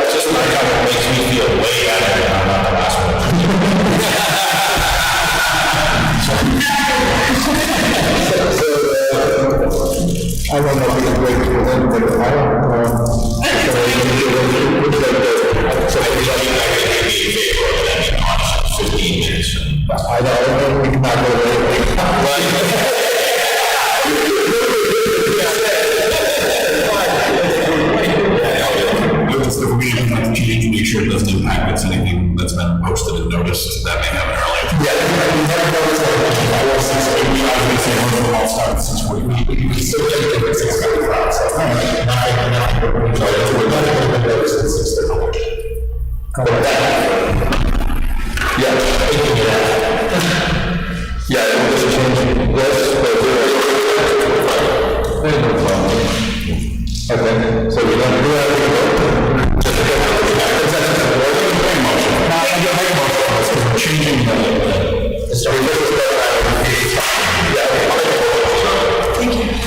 That's just my comment, makes me feel way better than I'm not the last one. I don't know if it's great for them, but I don't know. So 15 minutes. I know, we cannot go there. If we're going to implement the change, make sure it doesn't impact what's anything that's been posted and noticed that may happen earlier. Yeah, we never noticed that. I was going to say, most of all started since 45. We can still take it at 6:45, so. Yeah, we'll just change this, okay, so we don't do that. We're changing the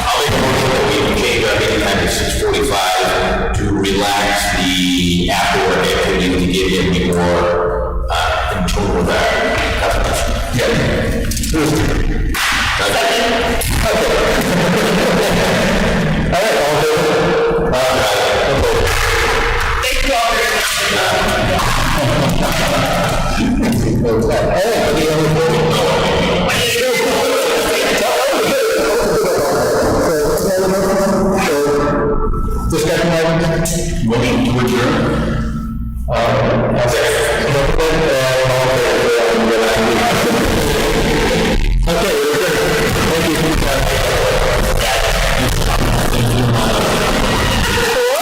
I'll make a motion that we change our meeting time to 6:45 to relax the after-work activity to give him more in tune with our customers. Yeah. Okay.